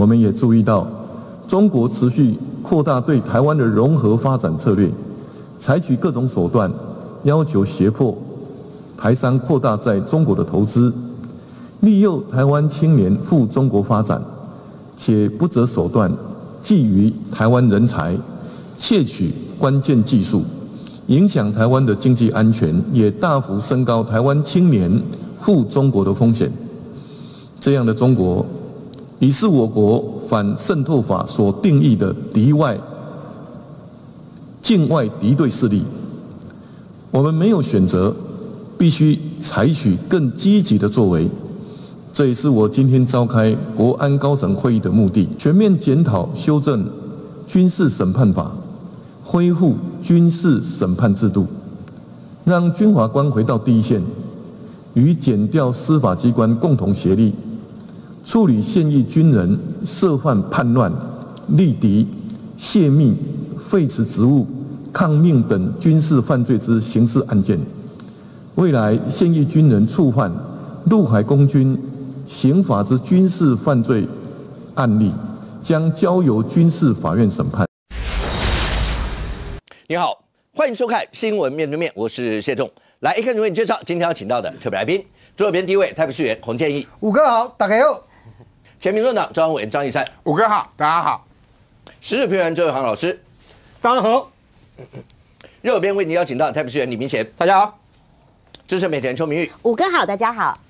们也注意到，中国持续扩大对台湾的融合发展策略，采取各种手段，要求胁迫台商扩大在中国的投资，利诱台湾青年赴中国发展，且不择手段觊觎台湾人才，窃取关键技术，影响台湾的经济安全，也大幅升高台湾青年赴中国的风险。这样的中国，已是我国反渗透法所定义的境外敌对势力。我们没有选择，必须采取更积极的作为。这也是我今天召开国安高层会议的目的，全面检讨修正军事审判法，恢复军事审判制度，让军法官回到第一线，与检调司法机关共同协力，处理现役军人涉犯叛乱、立敌、泄密、废除职务、抗命等军事犯罪之刑事案件。未来现役军人触犯陆海空军刑法之军事犯罪案例，将交由军事法院审判。你好，欢迎收看《新闻面对面》，我是谢仲。来，一看就为你介绍今天要请到的特别来宾，左边第一位台北市议员洪建义，五哥好，大家好。前民众党中央委员张义善，五哥好，大家好。时事评论员周永航老师，大家好。右边为你邀请到台北市议员李明贤，大家好。资深媒体人邱明玉，五哥好，大家好。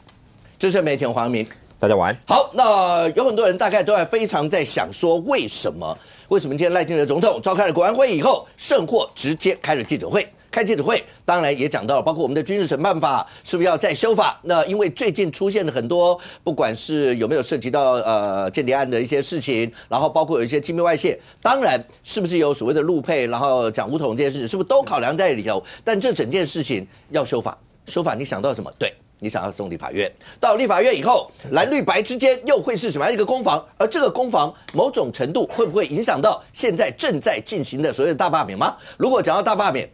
资深媒体人黄明，大家晚安。好，那有很多人大概都还非常在想说，为什么今天赖清德总统召开了国安会议以后，甚或直接开了记者会？开记者会，当然也讲到了，包括我们的军事审判法是不是要再修法？那因为最近出现了很多，不管是有没有涉及到间谍案的一些事情，然后包括有一些机密外泄，当然是不是有所谓的陆配，然后讲武统这件事情，是不是都考量在里头？但这整件事情要修法，修法你想到什么？对。你想要送立法院，到立法院以后，蓝绿白之间又会是什么样一个攻防？而这个攻防某种程度会不会影响到现在正在进行的所谓的大罢免吗？如果讲到大罢免，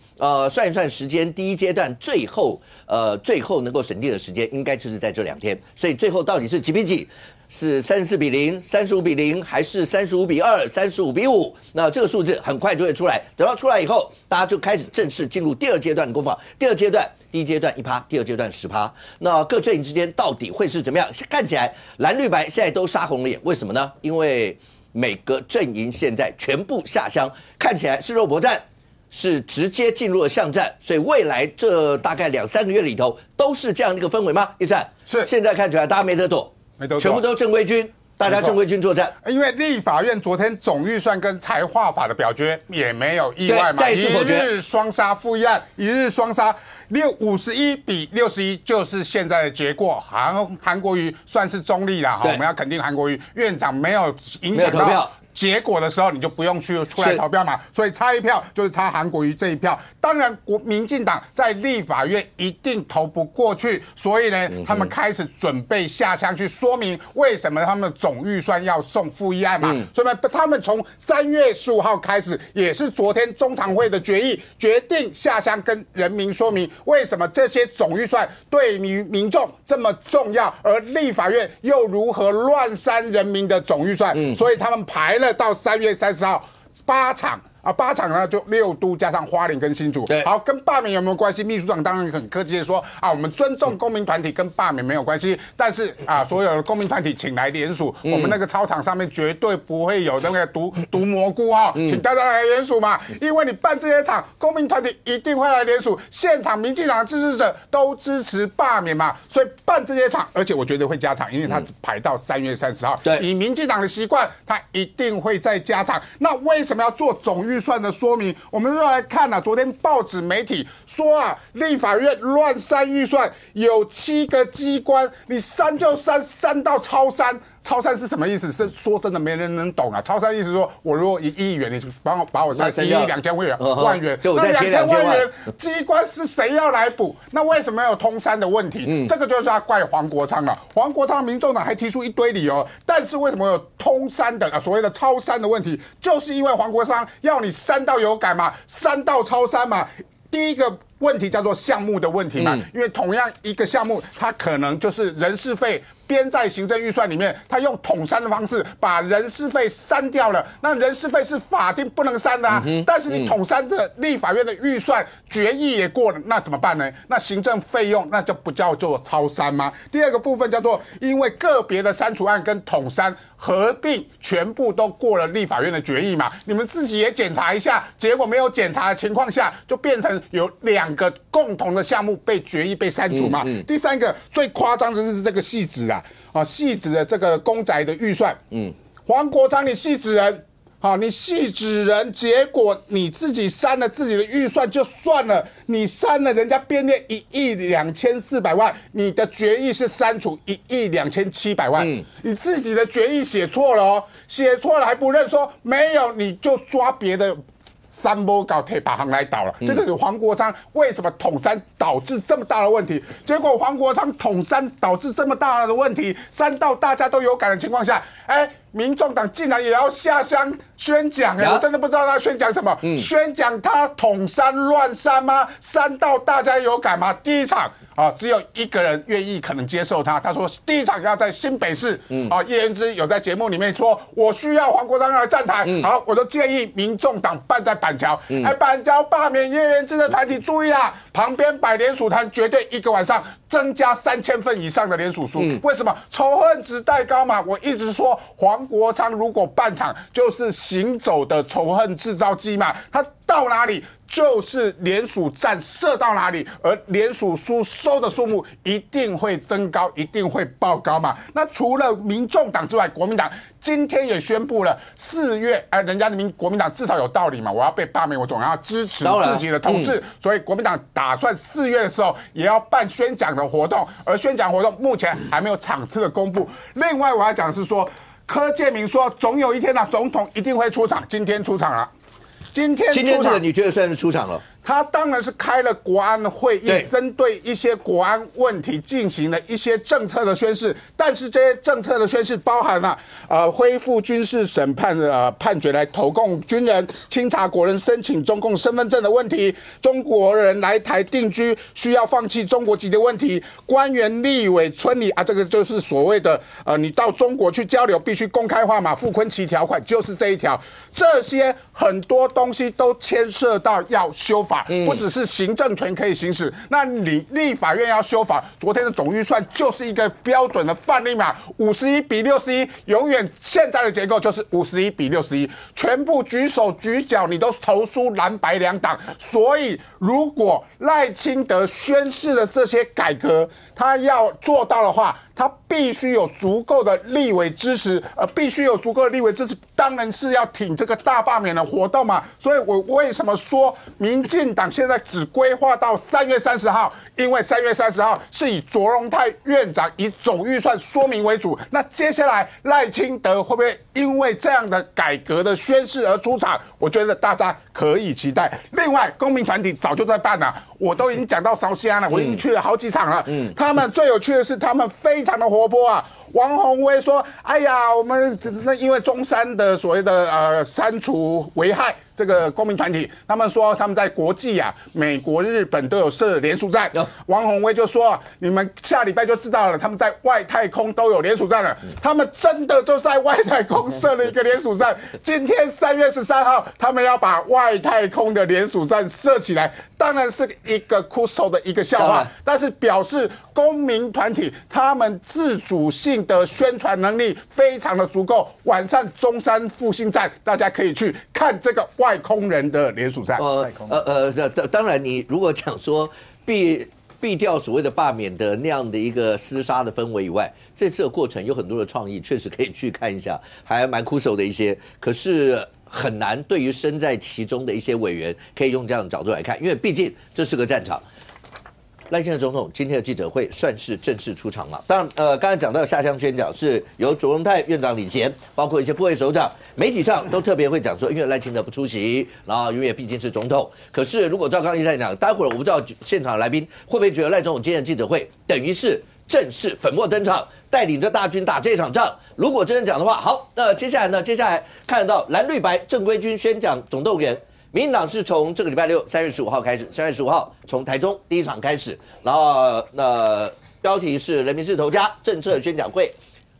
算一算时间，第一阶段最后能够审定的时间，应该就是在这2天。所以最后到底是几比几？是34-0、35-0，还是35-2、35-5？那这个数字很快就会出来。等到出来以后，大家就开始正式进入第2阶段的攻防。第2阶段，第一阶段1%，第2阶段10%。那各阵营之间到底会是怎么样？看起来蓝绿白现在都杀红了眼，为什么呢？因为每个阵营现在全部下乡，看起来是肉搏战。是直接进入了巷战，所以未来这大概2-3个月里头都是这样的一个氛围吗？一战是现在看起来大家没得躲，全部都正规军，大家正规军作战。因为立法院昨天总预算跟财划法的表决也没有意外嘛，再一次否决，一日双杀复议案，一日双杀，51-61就是现在的结果。韩国瑜算是中立啦，我们要肯定韩国瑜院长没有影响到结果的时候，你就不用出来投票嘛，所以差一票就是差韩国瑜这一票。当然，民进党在立法院一定投不过去，所以呢，他们开始准备下乡去说明为什么他们总预算要送复议案嘛。所以他们从3月15号开始，也是昨天中常会的决议，决定下乡跟人民说明为什么这些总预算对于民众这么重要，而立法院又如何乱删人民的总预算。所以他们排了到3月30号8场。8场呢就6都加上花莲跟新竹。好，跟罢免有没有关系？秘书长当然很客气的说我们尊重公民团体，跟罢免没有关系。但是所有的公民团体请来联署，我们那个操场上面绝对不会有那个毒蘑菇请大家来联署嘛。因为你办这些场，公民团体一定会来联署，现场民进党的支持者都支持罢免嘛，所以办这些场，而且我觉得会加场，因为它只排到3月30号。以民进党的习惯，它一定会再加场。那为什么要做总预算的说明？我们就来看昨天报纸媒体说立法院乱删预算，有7个机关，你删就删到超删。超删是什么意思？说真的，没人能懂超删意思说，我如果1亿元，你把我删1亿2000万元，那2000万元机关是谁要来补？那为什么有通删的问题？这个就是要怪黄国昌了。黄国昌民众党还提出一堆理由，但是为什么有通删的所谓的超删的问题？就是因为黄国昌要你删到有感嘛，删到超删嘛。第一个问题叫做项目的问题嘛，因为同样一个项目，它可能就是人事费编在行政预算里面，它用统删的方式把人事费删掉了。那人事费是法定不能删的啊，但是你统删的立法院的预算决议也过了，那怎么办呢？那行政费用那就不叫做超删吗？第二个部分叫做因为个别的删除案跟统删合并全部都过了立法院的决议嘛，你们自己也检查一下，结果没有检查的情况下，就变成有2个共同的项目被决议被删除嘛。第三个最夸张的是这个细致细致的这个公宅的预算，黄国昌你细致人。好，你细致人，结果你自己删了自己的预算就算了，你删了人家编列1亿2400万，你的决议是删除1亿2700万，你自己的决议写错了哦，写错了还不认，说没有你就抓别的。三波搞铁把行来倒了，这个是黄国昌为什么统删导致这么大的问题？结果黄国昌统删导致这么大的问题，删到大家都有感的情况下，民众党竟然也要下乡宣讲，我真的不知道他宣讲什么，宣讲他统删乱删吗？删到大家有感吗？第一场。只有1个人愿意可能接受他。他说第一场要在新北市。叶元之有在节目里面说，我需要黄国昌来站台。好，我就建议民众党办在板桥。板桥罢免叶元之的团体注意啦，旁边摆联署摊，绝对1个晚上增加3000份以上的联署书。为什么？仇恨值太高嘛。我一直说黄国昌如果办场，就是行走的仇恨制造机嘛。他到哪里？就是联署站设到哪里，而联署书收的数目一定会增高，一定会爆高嘛。那除了民众党之外，国民党今天也宣布了4月，人家国民党至少有道理嘛，我要被罢免，我总要支持自己的同志，所以国民党打算4月的时候也要办宣讲的活动，而宣讲活动目前还没有场次的公布。另外我要讲的是说，柯建铭说总有一天总统一定会出场，今天出场了。今天这个你觉得算是出场了？他当然是开了国安会议，针对一些国安问题进行了一些政策的宣示。但是这些政策的宣示包含了恢复军事审判判决来投共军人，清查国人申请中共身份证的问题，中国人来台定居需要放弃中国籍的问题，官员立委村里这个就是所谓的你到中国去交流必须公开化嘛，傅昆萁条款就是这一条。这些很多东西都牵涉到要修法，不只是行政权可以行使，那你立法院要修法，昨天的总预算就是一个标准的范例嘛，51比61，永远现在的结构就是51比61，全部举手举脚你都投书蓝白两党，所以如果赖清德宣示的这些改革，他要做到的话，他必须有足够的立委支持，必须有足够的立委支持，当然是要挺这个大罢免的活动嘛。所以我为什么说民进党现在只规划到3月30号？因为3月30号是以卓荣泰院长以总预算说明为主，那接下来赖清德会不会因为这样的改革的宣示而出场？我觉得大家可以期待。另外，公民团体早就在办了，我都已经讲到烧香了，我已经去了好几场了。他们最有趣的是，他们非常的活泼啊。王宏威说：“哎呀，我们那因为中山的所谓的删除危害这个公民团体，他们说他们在国际美国、日本都有设联署站。王宏威就说：你们下礼拜就知道了，他们在外太空都有联署站了。他们真的就在外太空设了一个联署站。今天3月13号，他们要把外太空的联署站设起来，当然是一个哭手的一个笑话，但是表示公民团体他们自主性的宣传能力非常的足够。晚上中山复兴站，大家可以去看这个外空人的联署站。当然，你如果讲说避掉所谓的罢免的那样的一个厮杀的氛围以外，这次的过程有很多的创意，确实可以去看一下，还蛮酷手的一些。可是很难对于身在其中的一些委员，可以用这样的角度来看，因为毕竟这是个战场。赖清德总统今天的记者会算是正式出场了。当然，刚才讲到下乡宣讲是由卓荣泰院长领衔，包括一些部会首长，媒体上都特别会讲说，因为赖清德不出席，然后因为毕竟是总统。可是如果照刚刚一再讲，待会儿我不知道现场来宾会不会觉得赖总统今天的记者会等于是正式粉墨登场，带领着大军打这场仗。如果真的讲的话，好，那接下来看得到蓝绿白正规军宣讲总动员。民进党是从这个礼拜六3月15号开始，3月15号从台中第一场开始，然后标题是人民是头家政策宣讲会，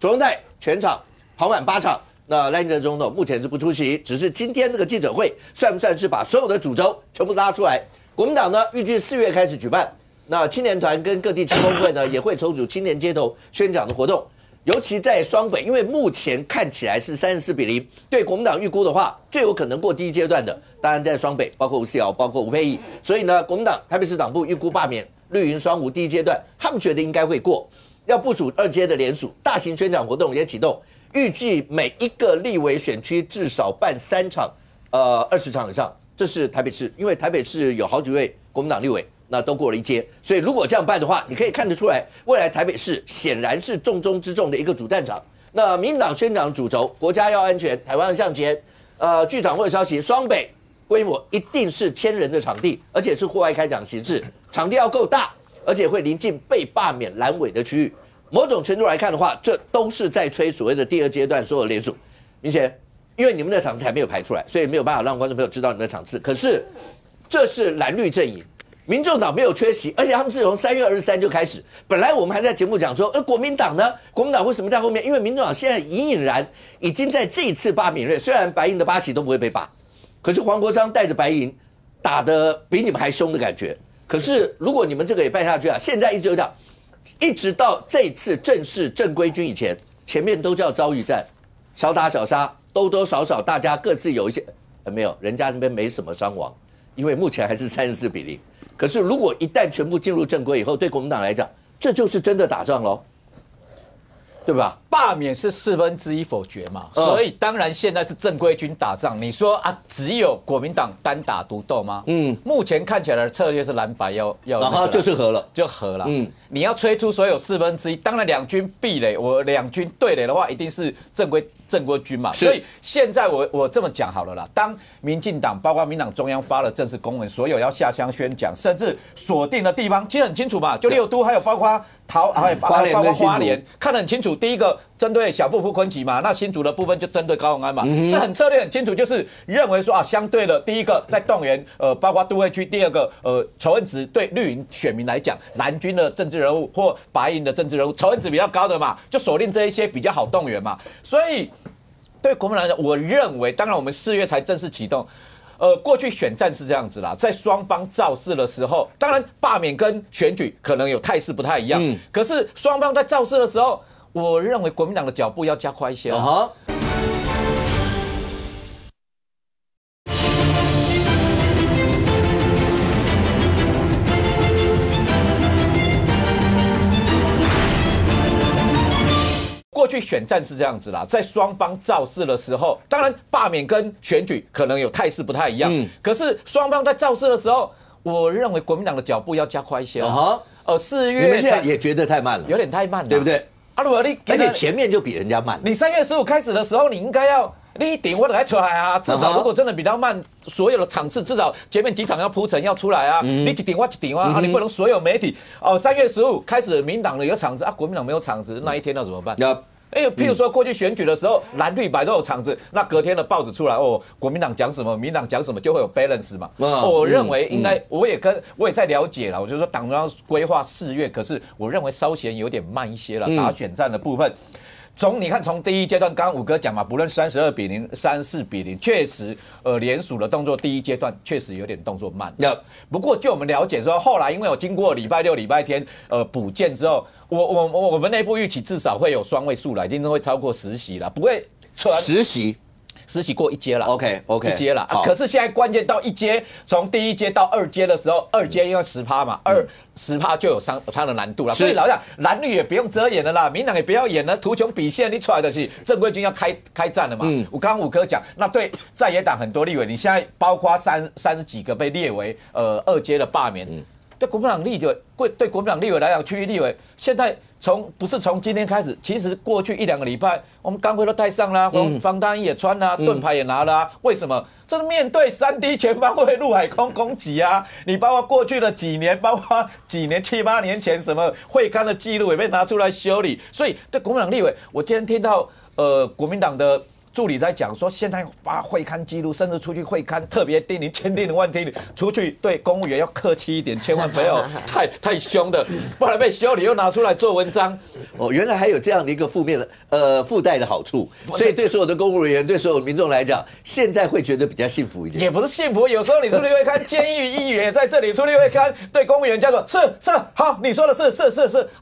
左荣泰全场跑满8场。那赖清德总统目前是不出席，只是今天这个记者会算不算是把所有的主轴全部拉出来？国民党呢预计4月开始举办，那青年团跟各地青工会呢也会筹组青年街头宣讲的活动。尤其在双北，因为目前看起来是34-0，对国民党预估的话，最有可能过第一阶段的，当然在双北，包括吴思瑶，包括吴沛忆。所以呢，国民党台北市党部预估罢免绿营双吴第一阶段，他们觉得应该会过，要部署2阶的联署，大型宣讲活动也启动，预计每一个立委选区至少办3场，20场以上。这是台北市，因为台北市有好几位国民党立委。那都过了一阶，所以如果这样办的话，你可以看得出来，未来台北市显然是重中之重的一个主战场。那民进党宣讲主轴，国家要安全，台湾要向前。据掌握的消息，双北规模一定是1000人的场地，而且是户外开讲形式，场地要够大，而且会临近被罢免蓝委的区域。某种程度来看的话，这都是在吹所谓的第2阶段所有联署。明显，因为你们的场次还没有排出来，所以没有办法让观众朋友知道你们的场次。可是，这是蓝绿阵营。民众党没有缺席，而且他们是从3月23就开始。本来我们还在节目讲说，国民党呢？国民党为什么在后面？因为民众党现在隐隐然已经在这一次罢免日，虽然白营的8席都不会被罢，可是黄国昌带着白营打得比你们还凶的感觉。可是如果你们这个也办下去啊，现在一直有讲，一直到这一次正式正规军以前，前面都叫遭遇战，小打小杀，多多少少大家各自有一些，没有，人家那边没什么伤亡，因为目前还是34-0。可是，如果一旦全部进入正规以后，对国民党来讲，这就是真的打仗喽，对吧？罢免是1/4否决嘛，所以当然现在是正规军打仗。你说啊，只有国民党单打独斗吗？目前看起来的策略是蓝白要然后就是和了，就和了。你要吹出所有1/4，当然两军壁垒，我两军对垒的话，一定是正规军嘛。所以现在我这么讲好了啦，当民进党包括民党中央发了正式公文，所有要下乡宣讲，甚至锁定的地方，其实很清楚嘛，就6都，还有包括花莲，看得很清楚。第一个针对小富坤奇嘛，那新竹的部分就针对高虹安嘛，这很策略很清楚，就是认为说啊，相对的，第一个在动员包括都会区，第二个仇恨值对绿营选民来讲，蓝军的政治人物或白营的政治人物仇恨值比较高的嘛，就锁定这一些比较好动员嘛，所以对国民党来讲，我认为，当然我们4月才正式启动。过去选战是这样子啦，在双方造势的时候，当然罢免跟选举可能有态势不太一样，可是双方在造势的时候，我认为国民党的脚步要加快一些。过去选战是这样子啦，在双方造势的时候，当然罢免跟选举可能有态势不太一样，可是双方在造势的时候，我认为国民党的脚步要加快一些。4月你们现在也觉得太慢了，有点太慢了，对不对？而且前面就比人家慢。你3月15开始的时候，你应该要你一顶我来出来啊！至少如果真的比较慢，所有的场次至少前面几场要铺陈要出来啊！你一顶我一顶啊！你不能所有媒体3月15开始民党的有场子啊，国民党没有场子，那一天要怎么办？譬如说过去选举的时候，蓝绿白都有场子，那隔天的报纸出来，国民党讲什么，民党讲什么，就会有 balance 嘛。我认为应该，我也在了解了，我就说党中央规划4月，可是我认为稍嫌有点慢一些了，打选战的部分。你看从第一阶段，刚刚武哥讲嘛，不论32-0、34-0，确实联署的动作第一阶段确实有点动作慢。不过就我们了解说，后来因为我经过礼拜六、礼拜天补件之后，我们内部预期至少会有双位数了，一定会超过10席了，不会10席过1阶了 ，OK 1阶了。可是现在关键到1阶，从第1阶到2阶的时候，2阶因为10%嘛，10%就有它的难度了。所以老实讲，蓝绿也不用遮掩了啦，民党也不要演了，图穷匕见，你出来的是正规军要开战了嘛。我刚刚武哥讲，那对在野党很多立委，你现在包括30几个被列为2阶的罢免。对国民党立委来讲，区域立委现在不是从今天开始，其实过去1-2个礼拜，我们钢盔都戴上啦，防弹衣也穿啦，盾牌也拿了啊。为什么？这是面对3D 全方位陆海空攻击啊！你包括过去的几年，包括几年7、8年前什么会刊的记录也被拿出来修理。所以对国民党立委，我今天听到国民党的助理在讲说，现在发会刊记录，甚至出去会刊特别叮咛，千叮咛万叮咛，出去对公务员要客气一点，千万不要太凶的，不然被修理又拿出来做文章。哦，原来还有这样的一个负面的附带的好处，所以对所有的公务人员、对所有的民众来讲，现在会觉得比较幸福一点。也不是幸福，有时候你出去会刊，监狱议员也在这里出去会刊，对公务员叫做是好，你说的是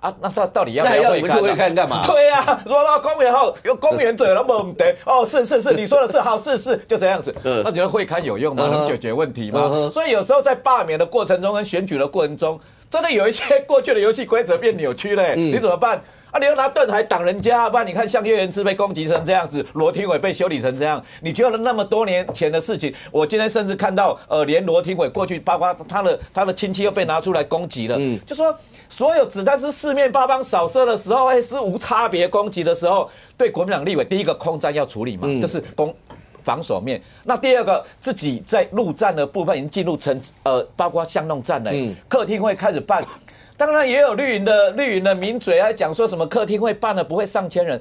啊，那到底要不要会刊？那要我们去会刊干嘛？对啊，说到公务员后，有公务员者了不得哦，是，你说的是好，是，就这样子。那觉得会刊有用吗？能解决问题吗？所以有时候在罢免的过程中跟选举的过程中，真的有一些过去的游戏规则变扭曲了，你怎么办？啊！你要拿盾牌挡人家，不然你看像叶元之被攻击成这样子，罗廷伟被修理成这样，你觉得那么多年前的事情，我今天甚至看到，连罗廷伟过去包括他的亲戚又被拿出来攻击了，就说所有子弹是四面八方扫射的时候，是无差别攻击的时候，对国民党立委第一个空战要处理嘛，这是防守面。那第二个，自己在陆战的部分已经进入包括巷弄战了，客厅会开始办。当然也有绿营的名嘴还讲说什么客厅会办了不会上千人，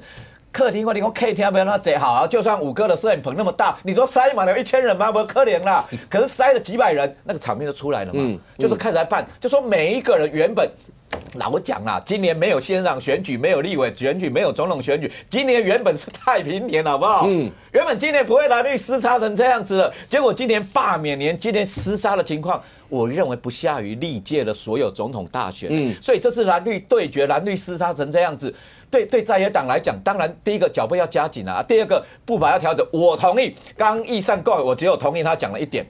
客厅会你说 K 厅不要那贼好啊，就算5哥的摄影棚那么大，你说塞满了1000人吗？不可怜啦，可是塞了几百人，那个场面就出来了嘛，就是开始来办，就说每一个人原本。老讲啦，今年没有县长选举，没有立委选举，没有总统选举，今年原本是太平年，好不好？原本今年不会蓝绿厮杀成这样子了，结果今年罢免年，今年厮杀的情况，我认为不下于历届的所有总统大选。所以这次蓝绿对决，蓝绿厮杀成这样子，对在野党来讲，当然第一个脚步要加紧啊，第二个步伐要调整。我同意，刚毅善购，我只有同意他讲了一点。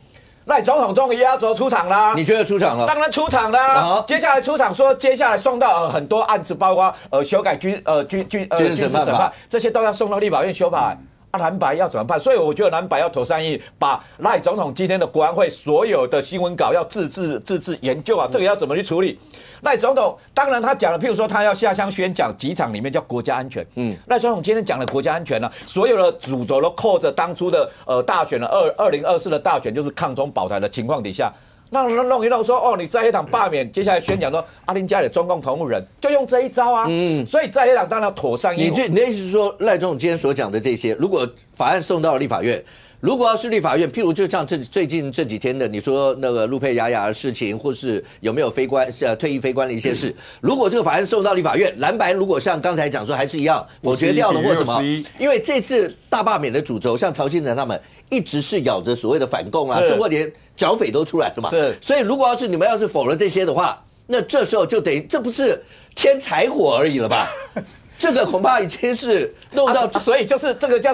赖总统终于压轴出场啦！你觉得出场了？当然出场啦！接下来出场说，接下来送到很多案子，包括修改军事审判，这些都要送到立法院修法。蓝白要怎么办？所以我觉得蓝白要妥善把赖总统今天的国安会所有的新闻稿要自制研究啊，这个要怎么去处理？赖总统当然他讲了，譬如说他要下乡宣讲几场里面叫国家安全，赖总统今天讲了国家安全了，所有的主轴都扣着当初的大选的2024的大选，就是抗中保台的情况底下。那弄一弄说哦，你在野党罢免，接下来宣讲说阿林家里中共同路人，就用这一招啊。所以在野党当然要妥善。你的意思是说，赖总统今天所讲的这些，如果法案送到立法院，如果要是立法院，譬如就像最近这几天的，你说那个陆配雅雅的事情，或是有没有退役非官的一些事，如果这个法案送到立法院，蓝白如果像刚才讲说还是一样否决掉了或什么，因为这次大罢免的主轴，像曹新成他们一直是咬着所谓的反共啊，中国连剿匪都出来了嘛，所以如果你们要是否了这些的话，那这时候就等于这不是添柴火而已了吧？这个恐怕已经是弄到，所以就是这个叫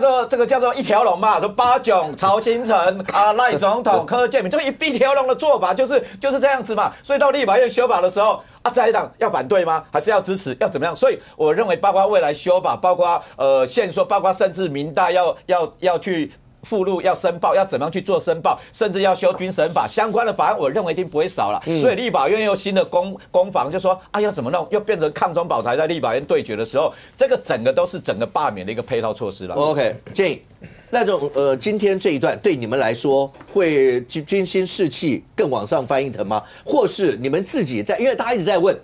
做一条龙嘛，说巴炯、曹新成赖总统、柯建铭，就一条龙的做法，就是这样子嘛。所以到立法院修法的时候，在野党要反对吗？还是要支持？要怎么样？所以我认为，包括未来修法，包括限缩，包括甚至民大要去。附录要申报，要怎么样去做申报，甚至要修军审法相关的法案，我认为一定不会少了。所以立法院又新的攻防，就说要怎么弄，又变成抗中保台在立法院对决的时候，这个整个都是整个罢免的一个配套措施了。OK， 建议赖总今天这一段对你们来说会军心士气更往上翻一腾吗？或是你们自己因为大家一直在问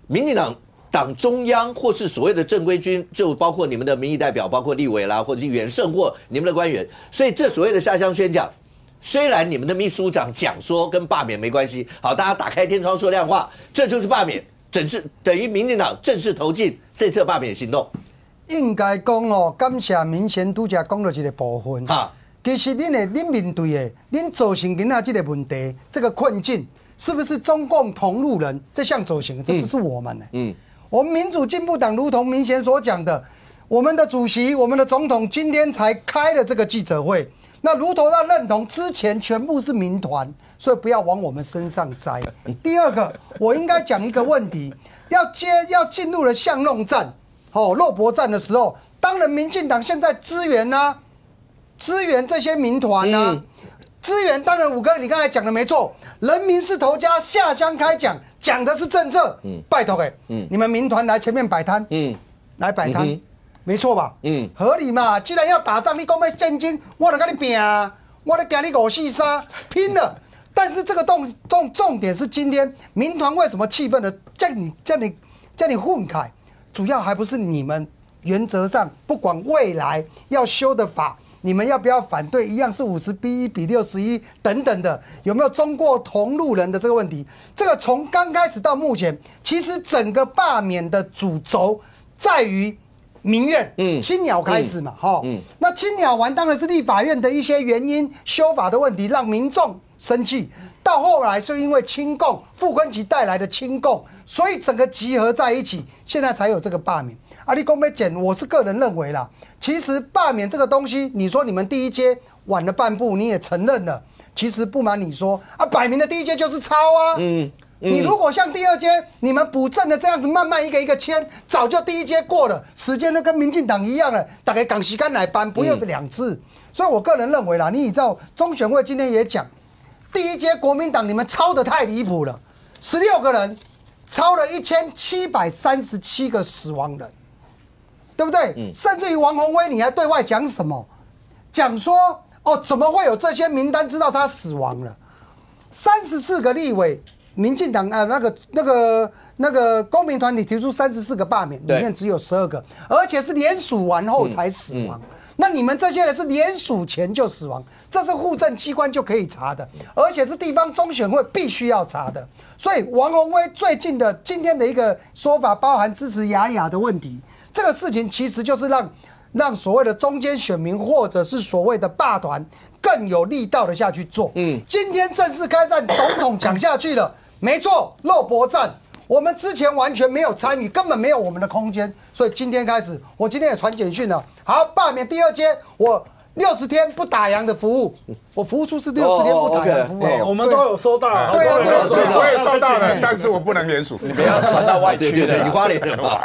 民进党中央或是所谓的正规军，就包括你们的民意代表，包括立委啦，或者是远胜或你们的官员，所以这所谓的下乡宣讲，虽然你们的秘书长讲说跟罢免没关系，好，大家打开天窗说亮话，这就是罢免，等于民进党正式投进这次罢免行动。应该讲哦，感谢民选拄则讲到一个部分。其实恁面对的，恁造成今仔这个问题，这个困境，是不是中共同路人？这项造成的，这不是我们的。我们民主进步党如同明贤所讲的，我们的主席、我们的总统今天才开了这个记者会，那如同他认同之前全部是民团，所以不要往我们身上栽。第二个，我应该讲一个问题，要进入了巷弄战、肉搏战的时候，当然民进党现在支援这些民团啊。资源当然，5哥你刚才讲的没错，人民是头家，下乡开讲，讲的是政策。拜托你们民团来前面摆摊，来摆摊，没错吧？合理嘛。既然要打仗，你讲要战争，我就跟你拼啊，我就跟你543拼了。但是这个重点是今天民团为什么气愤的叫你混开，主要还不是你们原则上不管未来要修的法。你们要不要反对？一样是50比1比61等等的，有没有中过同路人的这个问题？这个从刚开始到目前，其实整个罢免的主轴在于民怨，青鸟开始嘛，那青鸟完当然是立法院的一些原因、修法的问题，让民众生气。到后来是因为亲共傅昆萁带来的亲共，所以整个集合在一起，现在才有这个罢免。你说要剪，我是个人认为啦，其实罢免这个东西，你说你们第一阶晚了半步，你也承认了。其实不瞒你说摆明的第一阶就是抄啊。你如果像第二阶你们补正的这样子，慢慢一个一个签，早就第一阶过了，时间都跟民进党一样了，大概赶时间来搬，不用2次。所以我个人认为啦，你知道中选会今天也讲。第一阶国民党你们抄得太离谱了，16个人抄了1737个死亡人，对不对？甚至于王宏威你还对外讲什么？讲说怎么会有这些名单知道他死亡了？34个立委，民进党那个公民团体提出34个罢免，里面只有12个，而且是联署完后才死亡。那你们这些人是联署前就死亡，这是户政机关就可以查的，而且是地方中选会必须要查的。所以王宏威最近的今天的一个说法，包含支持雅雅的问题，这个事情其实就是让所谓的中间选民或者是所谓的罢团更有力道的下去做。今天正式开战，总统讲下去了，没错，肉搏战。我们之前完全没有参与，根本没有我们的空间，所以今天开始，我今天也传简讯了。好，罢免第二阶，我60天不打烊的服务，我服务处是60天不打烊服务，我们都有收到，对啊，我也收到了，但是我不能联署，你不要传到外区的，你花莲人嘛。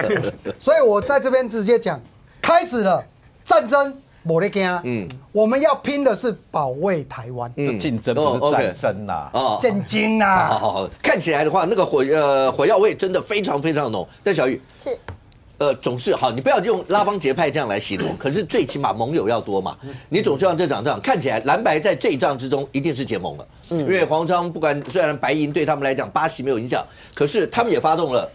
所以我在这边直接讲，开始了战争。没得惊，我们要拼的是保卫台湾。这竞争不是战争呐，战争呐。好，看起来的话，那个火药味真的非常非常浓。但小玉是，总是好，你不要用拉帮结派这样来形容，可是最起码盟友要多嘛。你总是让这场仗看起来蓝白在这一仗之中一定是结盟了，因为黄章不管虽然白银对他们来讲8席没有影响，可是他们也发动了。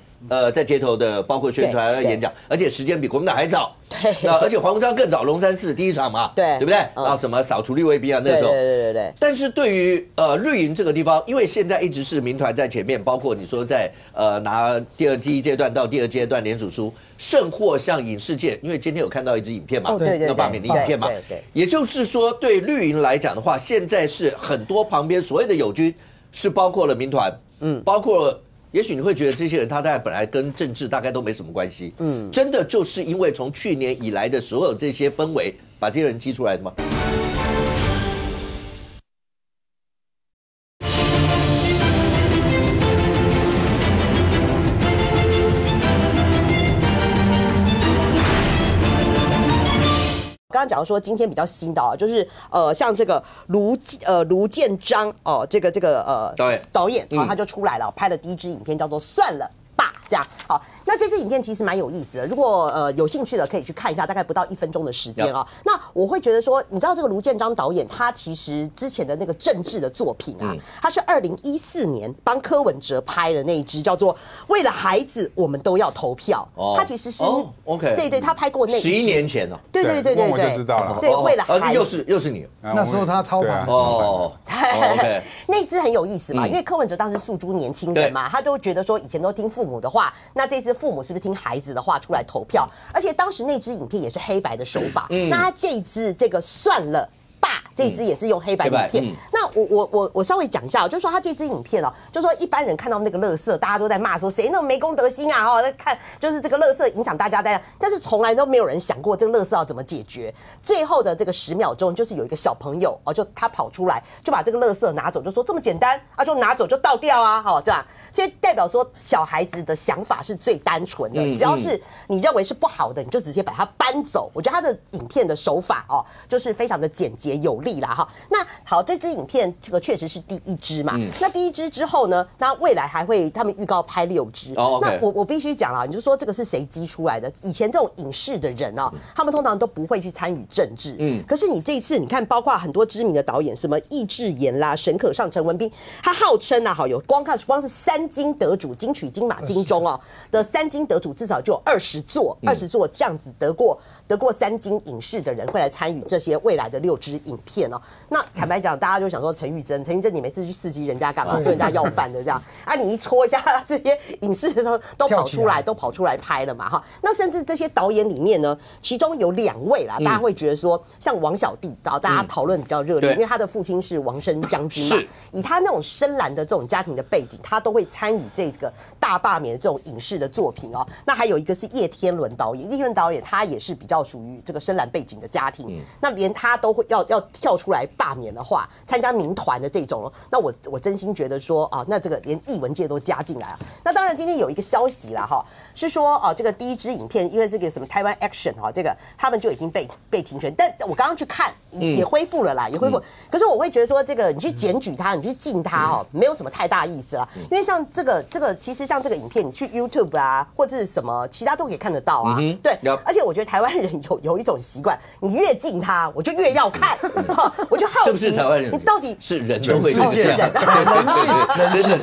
在街头的包括宣传、演讲，而且时间比国民党还早。对，而且黄鸿章更早，龙山寺第一场嘛，对不对？然后什么扫除绿卫兵啊，那时候，对。但是对于绿营这个地方，因为现在一直是民团在前面，包括你说在拿第一阶段到第二阶段联署书，甚或像影视界，因为今天有看到一支影片嘛，那罢免的影片嘛，也就是说对绿营来讲的话，现在是很多旁边所谓的友军是包括了民团，包括。也许你会觉得这些人他大概本来跟政治大概都没什么关系，真的就是因为从去年以来的所有这些氛围，把这些人激出来的吗？刚刚讲说今天比较新的就是像这个卢建章这个导演他就出来了，拍了第一支影片叫做《算了吧》这样。好，那这支影片其实蛮有意思的，如果有兴趣的可以去看一下，大概不到1分钟的时间啊。那我会觉得说，你知道这个卢建章导演他其实之前的那个政治的作品啊，他是2014年帮柯文哲拍的那一支叫做《为了孩子我们都要投票》，他其实是OK， 对，他拍过那11年前哦，对，我就知道了，对，为了孩子又是你，那时候他超版OK， 那支很有意思嘛，因为柯文哲当时诉诸年轻人嘛，他就觉得说以前都听父母的话，那这次父母是不是听孩子的话出来投票？而且当时那支影片也是黑白的手法，那他这一支这个算了。这一支也是用黑白影片。那我稍微讲一下，就是说他这支影片就说一般人看到那个垃圾，大家都在骂说谁那么没公德心啊！看就是这个垃圾影响大家，但是从来都没有人想过这个垃圾要怎么解决。最后的这个10秒钟，就是有一个小朋友就他跑出来，就把这个垃圾拿走，就说这么简单就拿走就倒掉啊，这样。所以代表说小孩子的想法是最单纯的，只要是你认为是不好的，你就直接把它搬走。我觉得他的影片的手法就是非常的简洁。节有利啦哈。那好，这支影片这个确实是第一支嘛，那第一支之后呢，那未来还会他们预告拍6支。那我必须讲啦，你就说这个是谁激出来的？以前这种影视的人啊，他们通常都不会去参与政治，可是你这一次你看，包括很多知名的导演，什么易智言啦、沈可尚、陈文彬，他号称啊，好有光是3金得主，金曲、金马、金钟哦的3金得主，至少就有20座这样子得过3金影视的人会来参与这些未来的6支影片哦。那坦白讲，大家就想说陈玉珍，你每次去刺激人家干嘛？说人家要饭的这样啊，你一戳一下，这些影视都跑出来拍了嘛哈。那甚至这些导演里面呢，其中有2位啦，大家会觉得说像王小弟，大家讨论比较热烈，因为他的父亲是王生将军嘛，以他那种深蓝的这种家庭的背景，他都会参与这个大罢免的这种影视的作品哦。那还有一个是叶天伦导演，叶天伦导演他也是比较属于这个深蓝背景的家庭，那连他都会要跳出来罢免的话，参加民团的这种，那我真心觉得说啊，那这个连艺文界都加进来了。那当然今天有一个消息啦哈，是说这个第一支影片，因为这个什么台湾 Action 哈，这个他们就已经被停权，但我刚刚去看也恢复了啦，也恢复。可是我会觉得说，这个你去检举他，你去禁他哈，没有什么太大意思啦。因为像这个其实像这个影片，你去 YouTube 啊或者是什么其他都可以看得到啊。对，而且我觉得台湾人有一种习惯，你越禁他，我就越要看，我就好奇，你到底是人都会这样，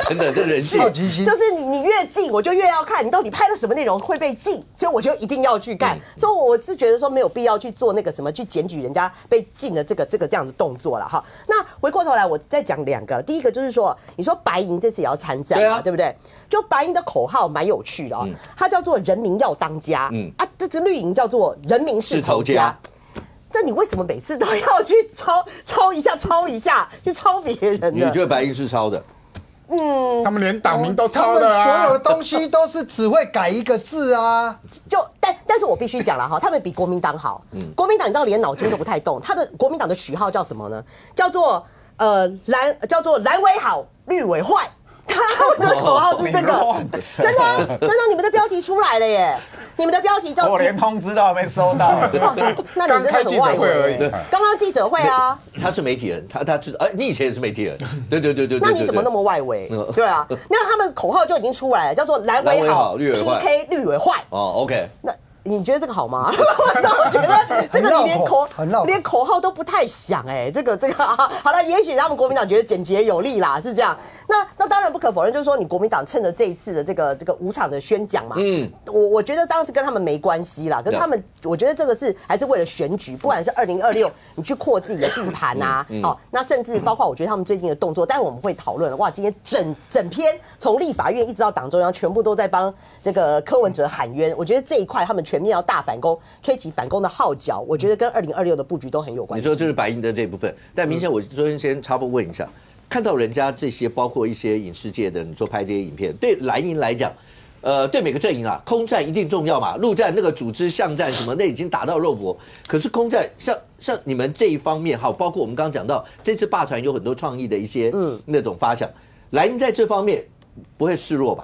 真的这人气，就是你越禁，我就越要看，你到底拍了什么内容会被禁，所以我就一定要去看。所以我是觉得说没有必要去做那个什么去检举人家被禁的这样的动作了哈。那回过头来，我再讲2个，第一个就是说，你说白银这次也要参战嘛，对不对？就白银的口号蛮有趣的哦，它叫做人民要当家，这绿营叫做人民是头家。这你为什么每次都要去抄一下，去抄别人的？你觉得白银是抄的？他们连党名都抄了啊！所有的东西都是只会改一个字啊。但是我必须讲了哈，他们比国民党好。国民党你知道连脑筋都不太动，他的国民党的取号叫什么呢？叫做蓝为好，绿为坏。他们的口号是这个，真的，你们的标题出来了耶！你们的标题叫我连通知都还没收到。那你真的很外围而已。刚刚记者会啊，他是媒体人，他知道，你以前也是媒体人，对。那你怎么那么外围？对啊，那他们口号就已经出来了，叫做蓝为好，PK 绿为坏。OK。那你觉得这个好吗？我觉得这个连口号都不太响哎，这个好了，也许他们国民党觉得简洁有力啦，是这样。那当然不可否认，就是说你国民党趁着这一次的这个5场的宣讲嘛，我觉得当然是跟他们没关系啦。可是他们，我觉得这个还是为了选举，不管是2026，你去扩自己的地盘啊，那甚至包括我觉得他们最近的动作，但是我们会讨论哇，今天整篇从立法院一直到党中央，全部都在帮这个柯文哲喊冤。我觉得这一块他们全面要大反攻，吹起反攻的号角，我觉得跟2026的布局都很有关系。你说这是白银的这部分，但明显我昨天先插播问一下，看到人家这些包括一些影视界的，你说拍这些影片，对蓝营来讲，对每个阵营啊，空战一定重要嘛，陆战那个组织巷战什么，那已经打到肉搏，可是空战像你们这一方面，好，包括我们刚刚讲到这次罢团有很多创意的一些那种发想，蓝营在这方面不会示弱吧？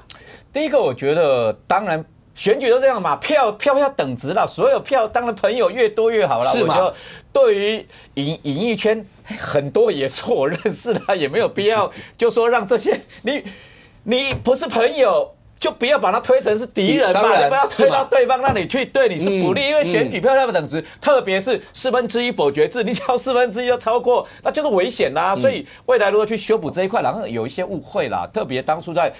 第一个，我觉得当然。选举都这样嘛，票等值了，所有票当然朋友越多越好了。我觉得对于演艺圈很多也是我认识的，也没有必要就说让这些你不是朋友。就不要把它推成是敌人嘛，你不要推到对方那里去，对你是不利。因为选举票的等值，特别是1/4否决制，你只要1/4就超过，那就是危险啦。所以未来如何去修补这一块，然后有一些误会啦，特别当初在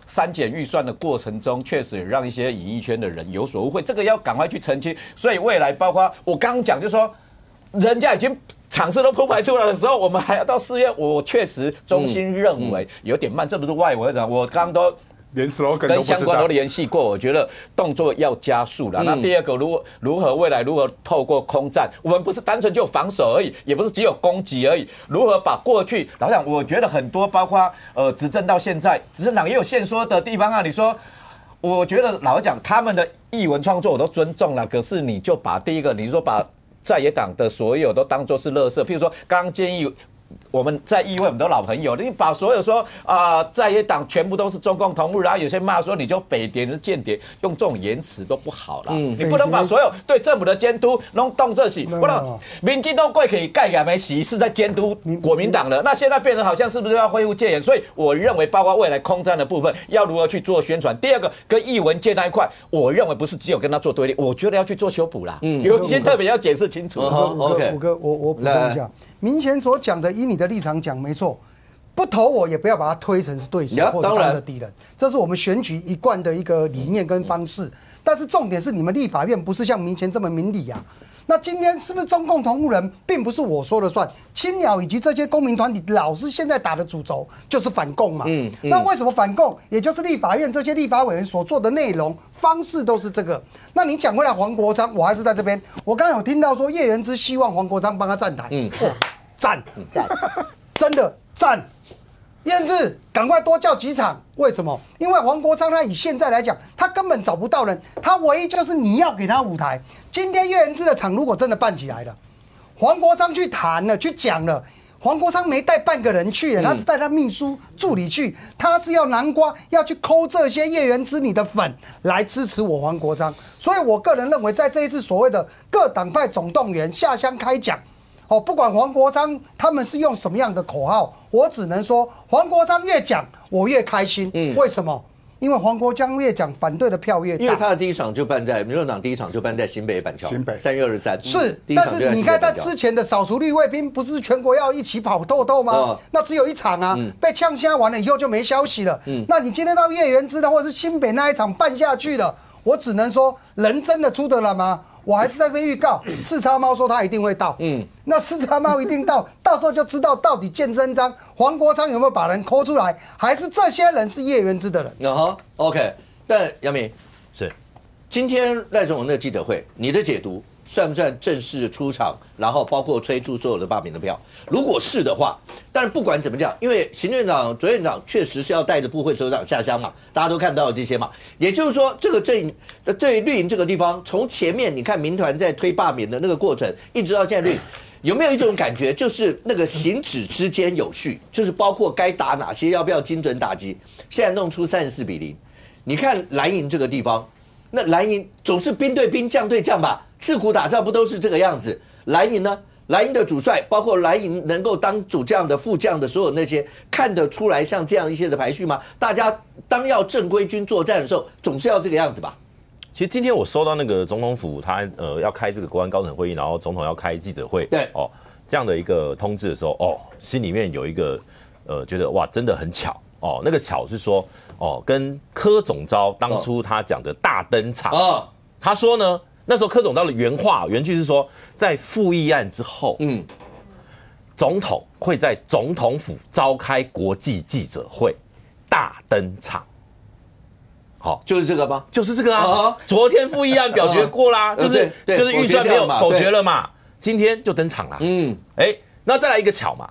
删减预算的过程中，确实让一些演艺圈的人有所误会，这个要赶快去澄清。所以未来包括我刚刚讲，就是说人家已经场次都铺排出来的时候，我们还要到4月，我确实衷心认为有点慢，这不是外围的，我刚刚都。连 slogan 跟相关都联系过，我觉得动作要加速了。那第二个，未来如何透过空战，我们不是单纯就防守而已，也不是只有攻击而已，如何把过去老实讲，我觉得很多包括执政到现在，执政党也有限缩的地方啊。你说，我觉得老实讲，他们的艺文创作我都尊重了，可是你就把第一个，你说把在野党的所有都当作是垃圾，譬如说刚刚建议我们在议会，我们都老朋友，你把所有说在野党全部都是中共同路，然后有些骂说你就北谍、你是间谍，用这种言辞都不好了。你不能把所有对政府的监督弄动这些，不能民进党过去盖改没洗是在监督国民党的，那现在变成好像是不是要恢复戒严？所以我认为，包括未来空战的部分，要如何去做宣传。第二个，跟艺文界那一块，我认为不是只有跟他做对立，我觉得要去做修补啦。有些特别要解释清楚。五哥，我补充一下，明贤所讲的，以你的立场讲没错，不投我也不要把它推成是对手或者当的敌人，这是我们选举一贯的一个理念跟方式。但是重点是你们立法院不是像民前这么明理啊。那今天是不是中共同路人，并不是我说了算，青鸟以及这些公民团体老是现在打的主轴就是反共嘛。那为什么反共？也就是立法院这些立法委员所做的内容方式都是这个。那你讲回来黄国昌，我还是在这边，我刚刚有听到说叶元之希望黄国昌帮他站台，赞，真的赞。燕子，赶快多叫几场！为什么？因为黄国昌他以现在来讲，他根本找不到人，他唯一就是你要给他舞台。今天叶元之的场如果真的办起来了，黄国昌去谈了，去讲了，黄国昌没带半个人去，他是带他秘书助理去，他是要南瓜要去抠这些叶元之你的粉来支持我黄国昌。所以我个人认为，在这一次所谓的各党派总动员下乡开讲。不管黄国昌他们是用什么样的口号，我只能说黄国昌越讲我越开心。为什么？因为黄国昌越讲反对的票越大。因为他的第一场就办在民众党第一场就办在新北板桥，新北3月23是。但是你看他之前的扫除绿卫兵不是全国要一起跑透透吗？那只有一场啊，被呛瞎完了以后就没消息了。那你今天到叶元之的或者是新北那一场办下去了，我只能说人真的出得了吗？我还是在这边预告，四叉猫说他一定会到，那四叉猫一定到，到时候就知道到底见真章，黄国昌有没有把人抠出来，还是这些人是叶元之的人？OK， 但杨明是今天赖总统的记者会，你的解读算不算正式出场？然后包括催出所有的罢免的票？如果是的话，但是不管怎么讲，因为行政长、主任长确实是要带着部会首长下乡嘛，大家都看到这些嘛。也就是说，这个对绿营这个地方，从前面你看民团在推罢免的那个过程，一直到现在绿营，有没有一种感觉，就是那个行止之间有序，就是包括该打哪些，要不要精准打击？现在弄出34-0，你看蓝营这个地方，那蓝营总是兵对兵，将对将吧，自古打仗不都是这个样子？蓝营呢？蓝营的主帅，包括蓝营能够当主将的、副将的，所有那些看得出来像这样一些的排序吗？大家当要正规军作战的时候，总是要这个样子吧？其实今天我收到那个总统府，他要开这个国安高层会议，然后总统要开记者会，对这样的一个通知的时候，心里面有一个觉得哇，真的很巧那个巧是说跟柯总召当初他讲的大登场他说呢。那时候柯总召的原句是说，在复议案之后，总统会在总统府召开国际记者会，大登场。好，就是这个吗？就是这个啊！昨天复议案表决过啦，就是预算没有否决了嘛，今天就登场啦。那再来一个巧嘛，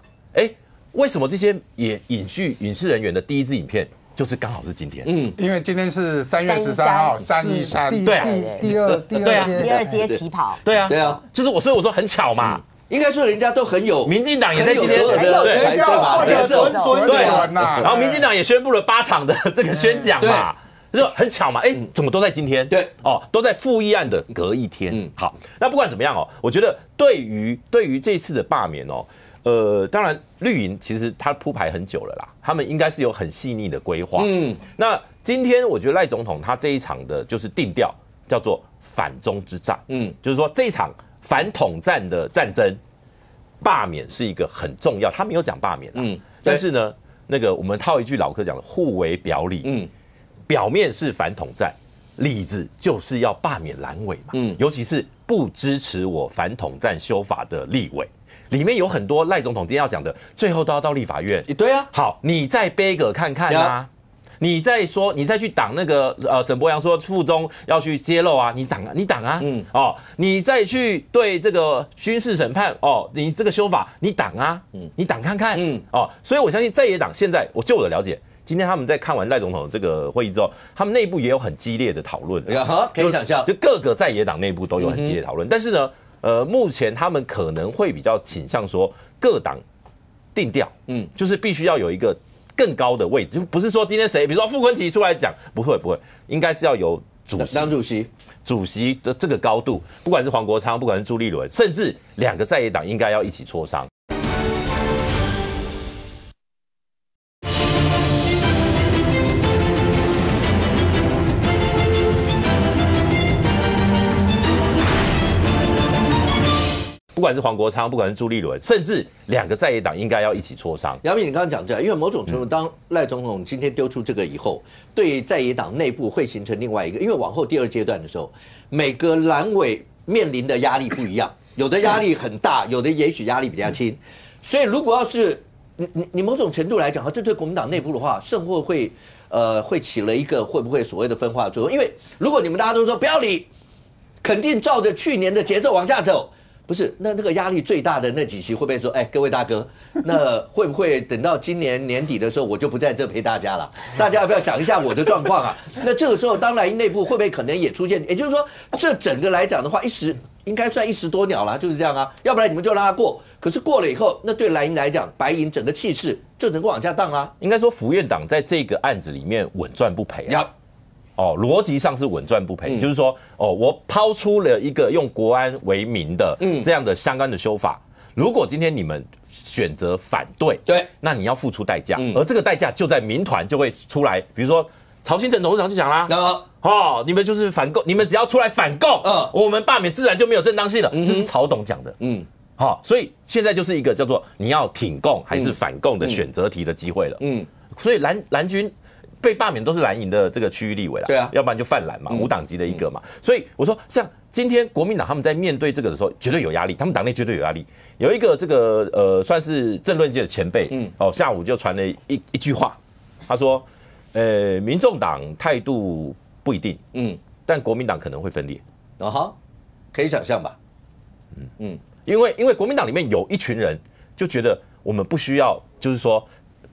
为什么这些影视人员的第一支影片？就是刚好是今天，因为今天是3月13号313，对啊，第二阶起跑，对啊，就是所以我说很巧嘛，应该说人家都很有，民进党也在今天，人家对，然后民进党也宣布了8场的这个宣讲嘛，就很巧嘛，怎么都在今天？对，都在复议案的隔一天。好，那不管怎么样我觉得对于这次的罢免当然绿营其实他铺排很久了啦，他们应该是有很细腻的规划。那今天我觉得赖总统他这一场的就是定调叫做反中之战，就是说这一场反统战的战争，罢免是一个很重要。他没有讲罢免但是呢，那个我们套一句老柯讲的互为表里，表面是反统战，里子就是要罢免蓝委嘛，尤其是不支持我反统战修法的立委。里面有很多赖总统今天要讲的，最后都要到立法院。对啊，好，你再背个看看啊，你再说，你再去挡那个沈伯洋说附中要去揭露啊，你挡啊，你再去对这个军事审判你这个修法你挡啊，你挡看看，所以我相信在野党现在，就我的了解，今天他们在看完赖总统这个会议之后，他们内部也有很激烈的讨论，可以想象，就各个在野党内部都有很激烈的讨论，但是呢。目前他们可能会比较倾向说，各党定调，就是必须要有一个更高的位置，就不是说今天谁，比如说傅昆萁出来讲，不会，应该是要由当主席的这个高度，不管是黄国昌，不管是朱立伦，甚至2个在野党应该要一起磋商。不管是黄国昌，不管是朱立伦，甚至2个在野党应该要一起磋商。姚明，你刚刚讲这样，因为某种程度，当赖总统今天丢出这个以后，对在野党内部会形成另外一个，因为往后第2阶段的时候，每个蓝委面临的压力不一样，有的压力很大，有的也许压力比较轻。所以如果要是你某种程度来讲，这对国民党内部的话，甚或会起了一个会不会所谓的分化作用？因为如果你们大家都说不要理，肯定照着去年的节奏往下走。不是，那个压力最大的那几期会不会说，各位大哥，那会不会等到今年年底的时候，我就不在这陪大家了？大家要不要想一下我的状况啊？那这个时候，当然内部会不会可能也出现？也就是说，这整个来讲的话，应该算一石多鸟啦，就是这样啊。要不然你们就让他过，可是过了以后，那对蓝营来讲，白营整个气势就能够往下荡啦。应该说，府院党在这个案子里面稳赚不赔啊。逻辑上是稳赚不赔，就是说，我抛出了一个用国安为名的这样的相关的修法，如果今天你们选择反对，那你要付出代价，而这个代价就在民团就会出来，比如说曹兴诚董事长就讲啦，你们就是反共，你们只要出来反共，我们罢免自然就没有正当性了，这是曹董讲的，所以现在就是一个叫做你要挺共还是反共的选择题的机会了，所以蓝军。被罢免都是蓝营的这个区域立委啦，对啊，要不然就泛蓝嘛，无党籍的一个嘛，所以我说，像今天国民党他们在面对这个的时候，绝对有压力，他们党内绝对有压力。有一个这个算是政论界的前辈，下午就传了一句话，他说，民众党态度不一定，但国民党可能会分裂，可以想象吧，因为国民党里面有一群人就觉得我们不需要，就是说。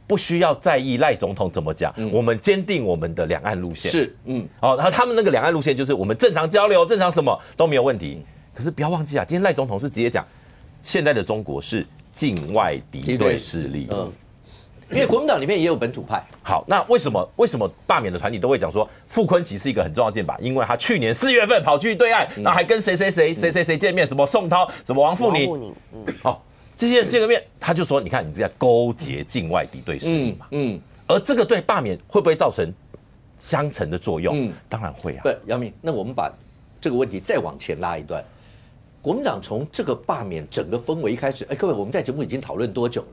不需要在意赖总统怎么讲，我们坚定我们的两岸路线是，然后他们那个两岸路线就是我们正常交流、正常什么都没有问题。可是不要忘记啊，今天赖总统是直接讲，现在的中国是境外敌对势力，因为国民党里面也有本土派。好，那为什么罢免的团体都会讲说傅昆萁是一个很重要的箭靶？因为他去年4月份跑去对岸，然后还跟谁见面，什么宋涛，什么王富宁，这些人见个面，他就说：“你看，你这样勾结境外敌对势力嘛。”而这个对罢免会不会造成相乘的作用？当然会啊。不，姚明，那我们把这个问题再往前拉一段。国民党从这个罢免整个氛围一开始，各位，我们在节目已经讨论多久了？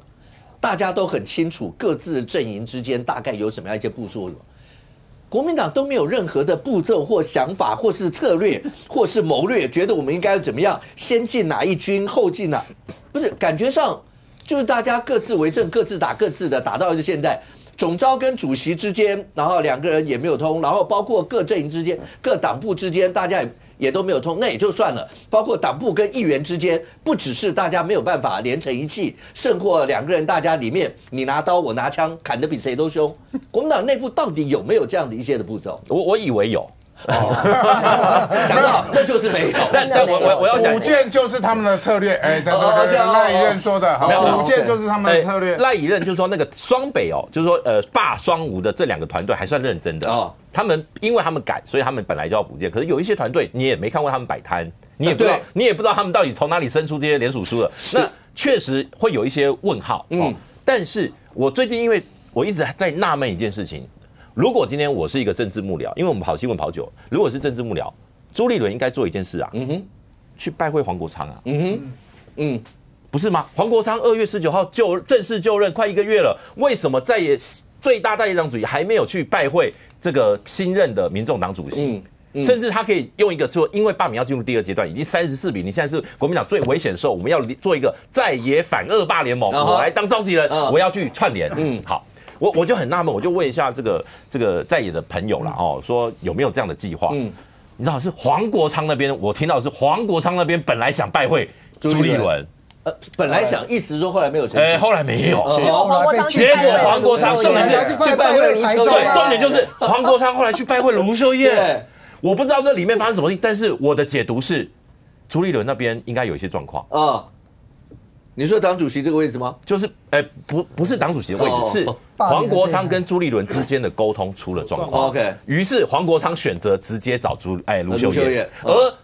大家都很清楚各自阵营之间大概有什么样一些步骤。国民党都没有任何的步骤或想法，或是策略，或是谋略，觉得我们应该要怎么样，先进哪一军，后进哪？不是，感觉上就是大家各自为政，各自打各自的，打到现在，总召跟主席之间，然后2个人也没有通，然后包括各阵营之间、各党部之间，大家也都没有通，那也就算了。包括党部跟议员之间，不只是大家没有办法连成一气，胜过2个人大家里面你拿刀我拿枪，砍得比谁都凶。国民党内部到底有没有这样的一些的步骤？我以为有。讲到那就是没有，但我要讲五件就是他们的策略，赖以任说的，五件就是他们的策略。赖以任就是说那个双北就是说罢双吴的这2个团队还算认真的他们因为他们敢，所以他们本来就要补件。可是有一些团队你也没看过他们摆摊，你也不知道他们到底从哪里生出这些联署书的，那确实会有一些问号。但是我最近因为我一直在纳闷一件事情。如果今天我是一个政治幕僚，因为我们跑新闻跑久了，如果是政治幕僚，朱立伦应该做一件事啊，去拜会黄国昌啊，不是吗？黄国昌2月19号正式就任，快1个月了，为什么最大在野党主席还没有去拜会这个新任的民众党主席？甚至他可以用一个说，因为罢免要进入第2阶段，已经34比，你现在是国民党最危险的时候，我们要做一个在野反恶霸联盟，我来当召集人，我要去串联，好。我就很纳闷，我就问一下这个在野的朋友啦，说有没有这样的计划？你知道是黄国昌那边，我听到的是黄国昌那边本来想拜会朱立伦，本来想，意思说后来没有成功，后来没有，结果黄国昌重点是去拜会卢秀燕，重点就是黄国昌后来去拜会卢秀燕，我不知道这里面发生什么事，但是我的解读是朱立伦那边应该有一些状况你说党主席这个位置吗？就是不是党主席的位置，是黄国昌跟朱立伦之间的沟通出了状况。OK， 于是黄国昌选择直接找卢秀燕，而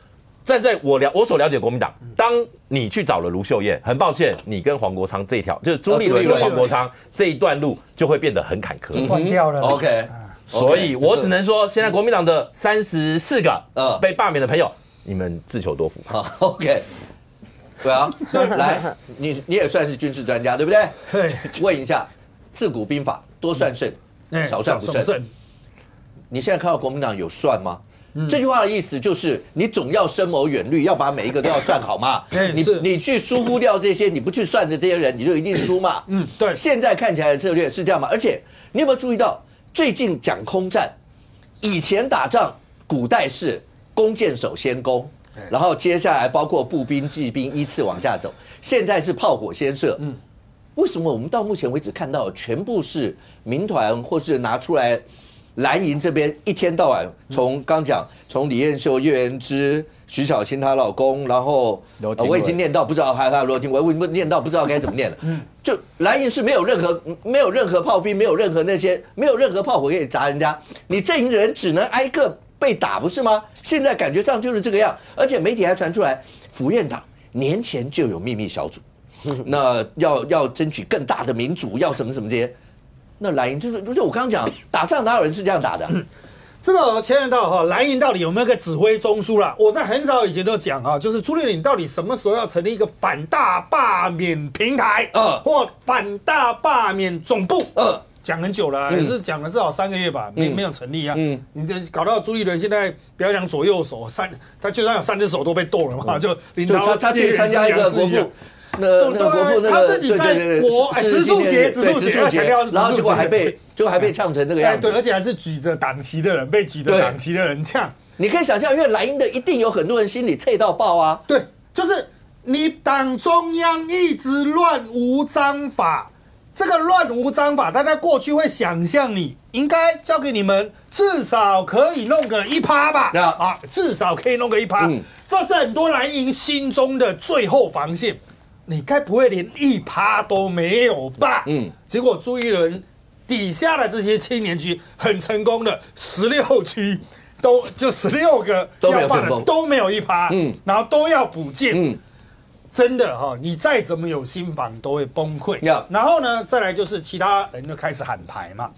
站在我所了解国民党，当你去找了卢秀燕，很抱歉，你跟黄国昌这一条，就是朱立伦跟黄国昌这一段路就会变得很坎坷，换掉了。OK， 所以我只能说，现在国民党的34个被罢免的朋友，你们自求多福。好 ，OK。对啊，来，你也算是军事专家，对不对？对。问一下，自古兵法多算胜，少算不胜。你现在看到国民党有算吗？这句话的意思就是，你总要深谋远虑，要把每一个都要算好嘛。你去疏忽掉这些，你不去算的这些人，你就一定输嘛。对。现在看起来的策略是这样嘛？而且你有没有注意到，最近讲空战，以前打仗古代是弓箭手先攻。然后接下来包括步兵、骑兵依次往下走，现在是炮火先射。为什么我们到目前为止看到的全部是民团或是拿出来蓝营这边一天到晚从李彦秀、叶元之、徐小青她老公，然后我已经念到不知道还有罗廷伟，我已经念到不知道该怎么念了。就蓝营是没有任何炮兵，没有任何炮火可以砸人家，你阵营的人只能挨个被打，不是吗？现在感觉上就是这个样，而且媒体还传出来，府院党年前就有秘密小组，那要争取更大的民主，要什么什么这些。那蓝营就是我刚刚讲，打仗哪有人是这样打的？这个牵涉到蓝营到底有没有个指挥中枢啦？我在很早以前就讲啊，就是朱立伦到底什么时候要成立一个反大罢免平台，或反大罢免总部，讲很久了，也是讲了至少3个月吧，没有成立啊。你搞到朱立伦现在不要讲左右手，他就算有3只手都被剁了嘛，就领导他去参加一个国父。那国父他自己在植树节，然后结果还被呛成这个样子，对，而且还是举着党旗的人，被举着党旗的人呛。你可以想象，因为蓝营的一定有很多人心里脆到爆啊。对，就是你党中央一直乱无章法，这个乱无章法，大家过去会想象你应该交给你们，至少可以弄个1%吧，至少可以弄个1%，这是很多蓝营心中的最后防线。你该不会连1%都没有吧？结果朱立伦底下的这些青年区很成功的16区就16个要办的都没有1%，然后都要补件，真的哈，你再怎么有心防都会崩溃。然后呢，再来就是其他人就开始喊牌嘛，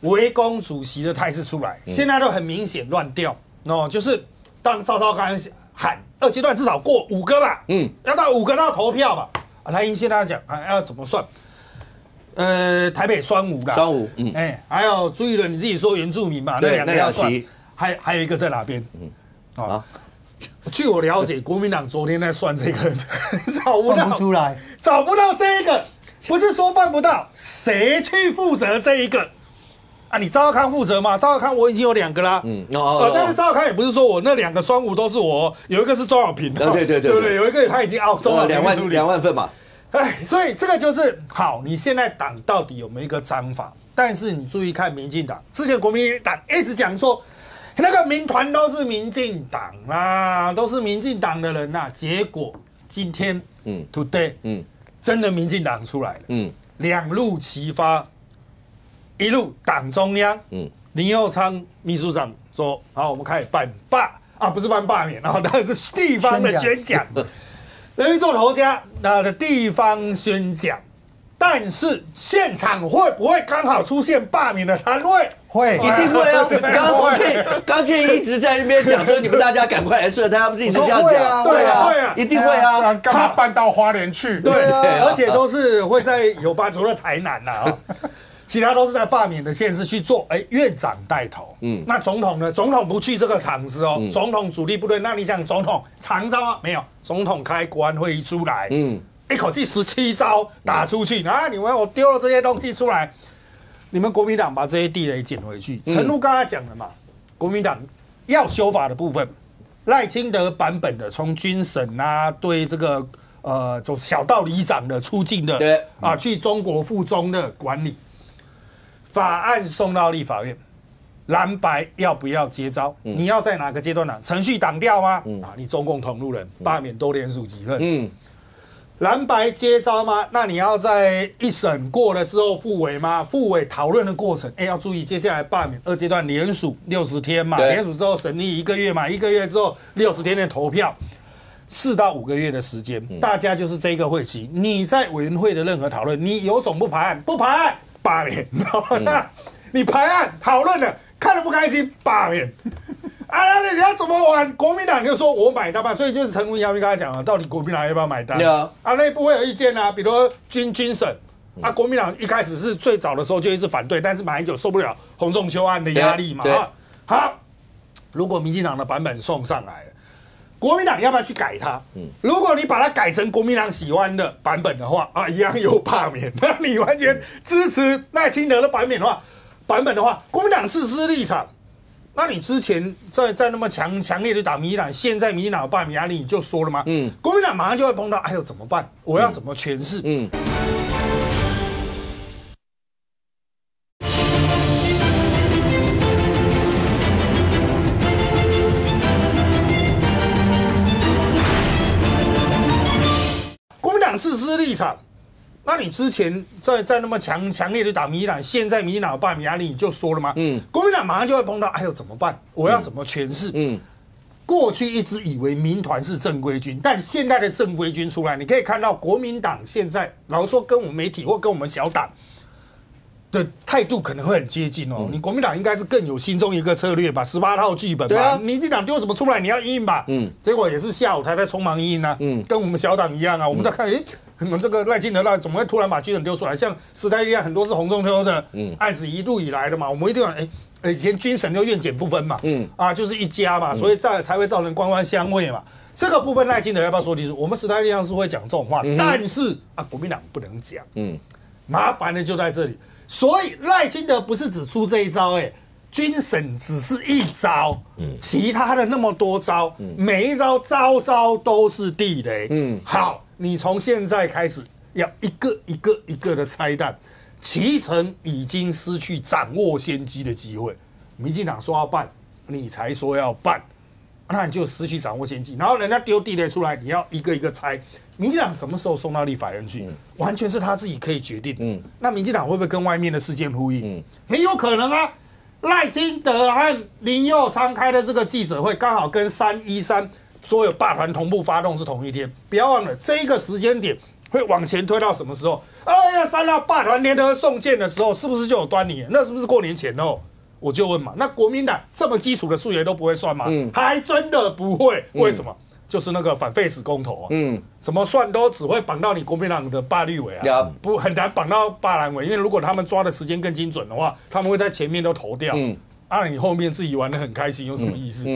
围攻主席的态势出来，现在都很明显乱掉就是当赵少康喊2阶段至少过5个吧，要到5个到投票吧。蓝营现在讲要怎么算？台北双吴啦，双吴，还有朱立伦你自己说原住民嘛，那2个要算，还有一个在哪边？据我了解，国民党昨天在算这个，算不出来，找不到这一个，不是说办不到，谁去负责这一个？你赵少康负责吗？赵少康我已经有2个啦，但是赵少康也不是说我那2个双5都是我，有一个是庄小平，对不对？有一个他已经中了2万份嘛，所以这个就是好，你现在党到底有没有一个章法？但是你注意看民进党，之前国民党一直讲说那个民团都是民进党啦，都是民进党的人啦，结果今天today 真的民进党出来了，2路齐发。一路党中央，林右昌秘书长说：“好，我们开始不是办罢免，然后那是地方的宣讲，人民做头家的地方宣讲。但是现场会不会刚好出现罢免的摊位？会，一定会啊！刚俊一直在那边讲说，你们大家赶快来设摊，他们自己是这样讲，对啊，一定会啊！干嘛搬到花莲去？对，而且都是会在有办，除了台南呐其他都是在罢免的县市去做，院长带头，那总统呢？总统不去这个场子哦，总统主力部队，那你想总统常招吗？没有，总统开国安会议出来，一口气17招打出去，你们我丢了这些东西出来，你们国民党把这些地雷捡回去。陈如刚才讲了嘛，国民党要修法的部分，赖清德版本的，从军审啊，对这个走小道里长的出境的，去中国附中的管理。法案送到立法院，蓝白要不要接招？你要在哪个阶段呢？程序挡掉吗？你中共同路人罢免都联署几份？蓝白接招吗？那你要在一审过了之后复委吗？复委讨论的过程，要注意接下来罢免2阶段联署60天嘛，联署之后审议1个月嘛，1个月之后60天的投票，4到5个月的时间，大家就是这个会期，你在委员会的任何讨论，你有种不排案，不排案罢免，那你排案讨论了，看得不开心罢免。那你要怎么玩？国民党就说我买单吧，所以就是陈文尧刚才讲了，到底国民党要不要买单？内部会有意见啊，比如说军审国民党一开始是最早的时候就一直反对，但是马英九受不了洪仲丘案的压力嘛。好，如果民进党的版本送上来了，国民党要不要去改它？如果你把它改成国民党喜欢的版本的话，一样有罢免。那你完全支持赖清德的版本的话，国民党自私立场。那你之前在那么强烈的打民进党，现在民进党有罢免压力，你就说了吗？国民党马上就会碰到，哎呦怎么办？我要怎么诠释？国民党自私立场。那你之前在那么强烈的打民进党，现在民进党有罢免压力，你就说了吗？国民党马上就会碰到，哎呦怎么办？我要怎么诠释？过去一直以为民团是正规军，但现在的正规军出来，你可以看到国民党现在，老实说跟我们媒体或跟我们小党的态度可能会很接近哦。你国民党应该是更有心中一个策略吧，18套剧本吧。民进党丢什么出来，你要因应吧。结果也是下午才在匆忙因应啊，跟我们小党一样啊。我们在看，我们这个赖清德怎么会突然把军人丢出来？像时代力量很多是洪仲丘的案子一路以来的嘛，我们一定要以前军审就院检不分嘛，就是一家嘛，所以才会造成官官相卫嘛。这个部分赖清德要不要说清楚？我们时代力量是会讲这种话，但是国民党不能讲，麻烦的就在这里。所以赖清德不是只出这一招，军审只是一招，其他的那么多招，每一招招招都是地雷。好。你从现在开始要一个的拆弹，其成已经失去掌握先机的机会。民进党说要办，你才说要办，那你就失去掌握先机。然后人家丢地雷出来，你要一个拆。民进党什么时候送到立法院去？完全是他自己可以决定。那民进党会不会跟外面的事件呼应？很有可能啊。赖清德和林右昌开的这个记者会，刚好跟313。所有罢团同步发动是同一天，不要忘了这一个时间点会往前推到什么时候？2月3号罢团联合送件的时候，是不是就有端倪？那是不是过年前哦？我就问嘛，那国民党这么基础的数学都不会算吗？还真的不会，为什么？就是那个反废死公投怎么算都只会绑到你国民党的罢绿委啊，不很难绑到罢蓝委，因为如果他们抓的时间更精准的话，他们会在前面都投掉，你后面自己玩得很开心有什么意思？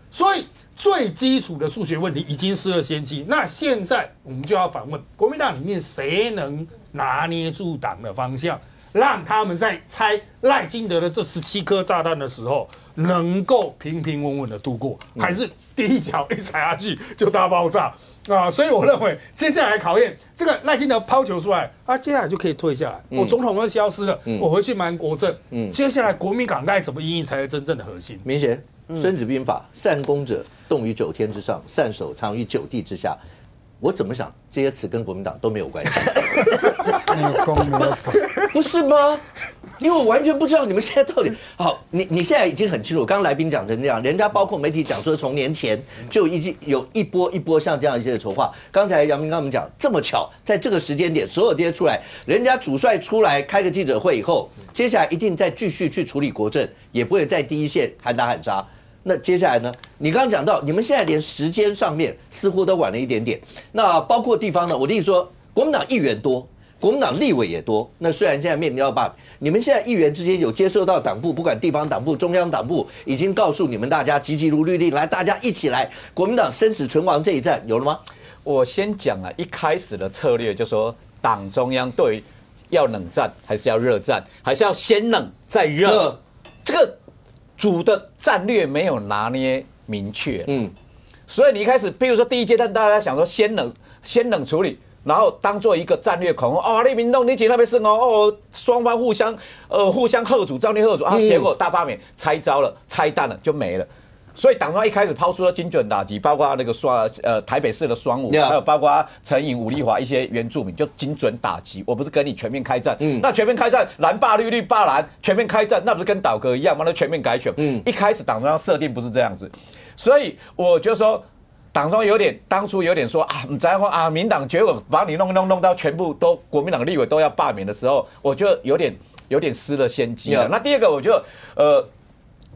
所以。最基础的数学问题已经失了先机，那现在我们就要反问：国民党里面谁能拿捏住党的方向，让他们在拆赖清德的这17颗炸弹的时候，能够平平稳稳的度过，还是第一脚一踩下去就大爆炸所以我认为接下来考验这个赖清德抛球出来接下来就可以退下来，我总统都消失了，我回去瞒国政，接下来国民党该怎么因应才是真正的核心？明显。孙子兵法，善攻者动于9天之上，善守藏于9地之下。我怎么想，这些词跟国民党都没有关系。有攻没有守，不是吗？因为我完全不知道你们现在到底好，你现在已经很清楚。刚刚来宾讲成这样，人家包括媒体讲说，从年前就已经有一波像这样一些的筹划。刚才杨明跟我们讲，这么巧，在这个时间点，所有这些出来，人家主帅出来开个记者会以后，接下来一定再继续去处理国政，也不会在第一线喊打喊杀。那接下来呢？你刚刚讲到，你们现在连时间上面似乎都晚了一点点。那包括地方呢？我跟你说，国民党议员多，国民党立委也多。那虽然现在面临到罢免，你们现在议员之间有接受到党部，不管地方党部、中央党部，已经告诉你们大家，急急如律令，来，大家一起来，国民党生死存亡这一战有了吗？我先讲一开始的策略就说，党中央对于要冷战还是要热战，还是要先冷再热，这个主的战略没有拿捏明确，所以你一开始，譬如说第一阶段，大家想说先冷处理，然后当做一个战略恐吓你民众你那边是双方互相吓阻，战略吓阻结果大罢免拆招了，拆弹了就没了。所以党中央一开始抛出了精准打击，包括那个台北市的双武，还有包括陈颖、吴丽华一些原住民，就精准打击。我不是跟你全面开战，那全面开战蓝霸绿，绿霸蓝，全面开战，那不是跟倒戈一样吗？那全面改选，一开始党中央设定不是这样子，所以我就说。党中当初有点说啊，你再说啊，民党结果把你弄到全部都国民党立委都要罢免的时候，我就有点失了先机了。那第二个，我就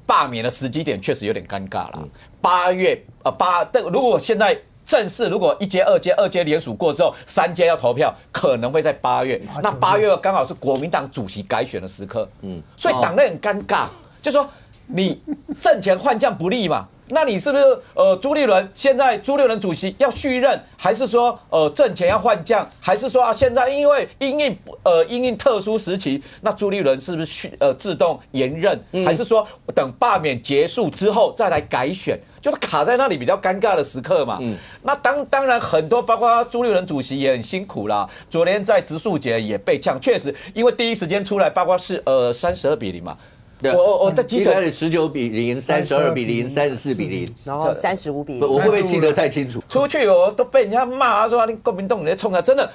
罢免的时机点确实有点尴尬了。8月如果现在正式如果1届、2届联署过之后，3届要投票，可能会在8月。那8月刚好是国民党主席改选的时刻，所以党内很尴尬，就说你政前换将不利嘛。那你是不是朱立伦现在朱立伦主席要续任，还是说政前要换将，还是说啊现在因为因应特殊时期，那朱立伦是不是自动延任，还是说等罢免结束之后再来改选？就是卡在那里比较尴尬的时刻嘛。那当然很多，包括朱立伦主席也很辛苦啦。昨天在植树节也被呛，确实因为第一时间出来，包括是32-0嘛。我在基层19-0、32-0、34-0，然后35-0。我会不会记得太清楚？出去都被人家骂说你国民党你在冲他，真的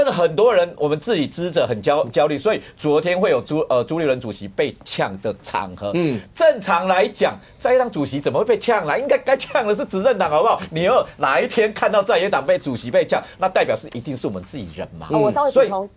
很多人我们自己支着很焦虑，所以昨天会有朱立伦主席被呛的场合。正常来讲，在野党主席怎么会被呛啦？应该呛的是执政党，好不好？你又哪一天看到在野党主席被呛，那代表一定是我们自己人嘛。我稍微补充。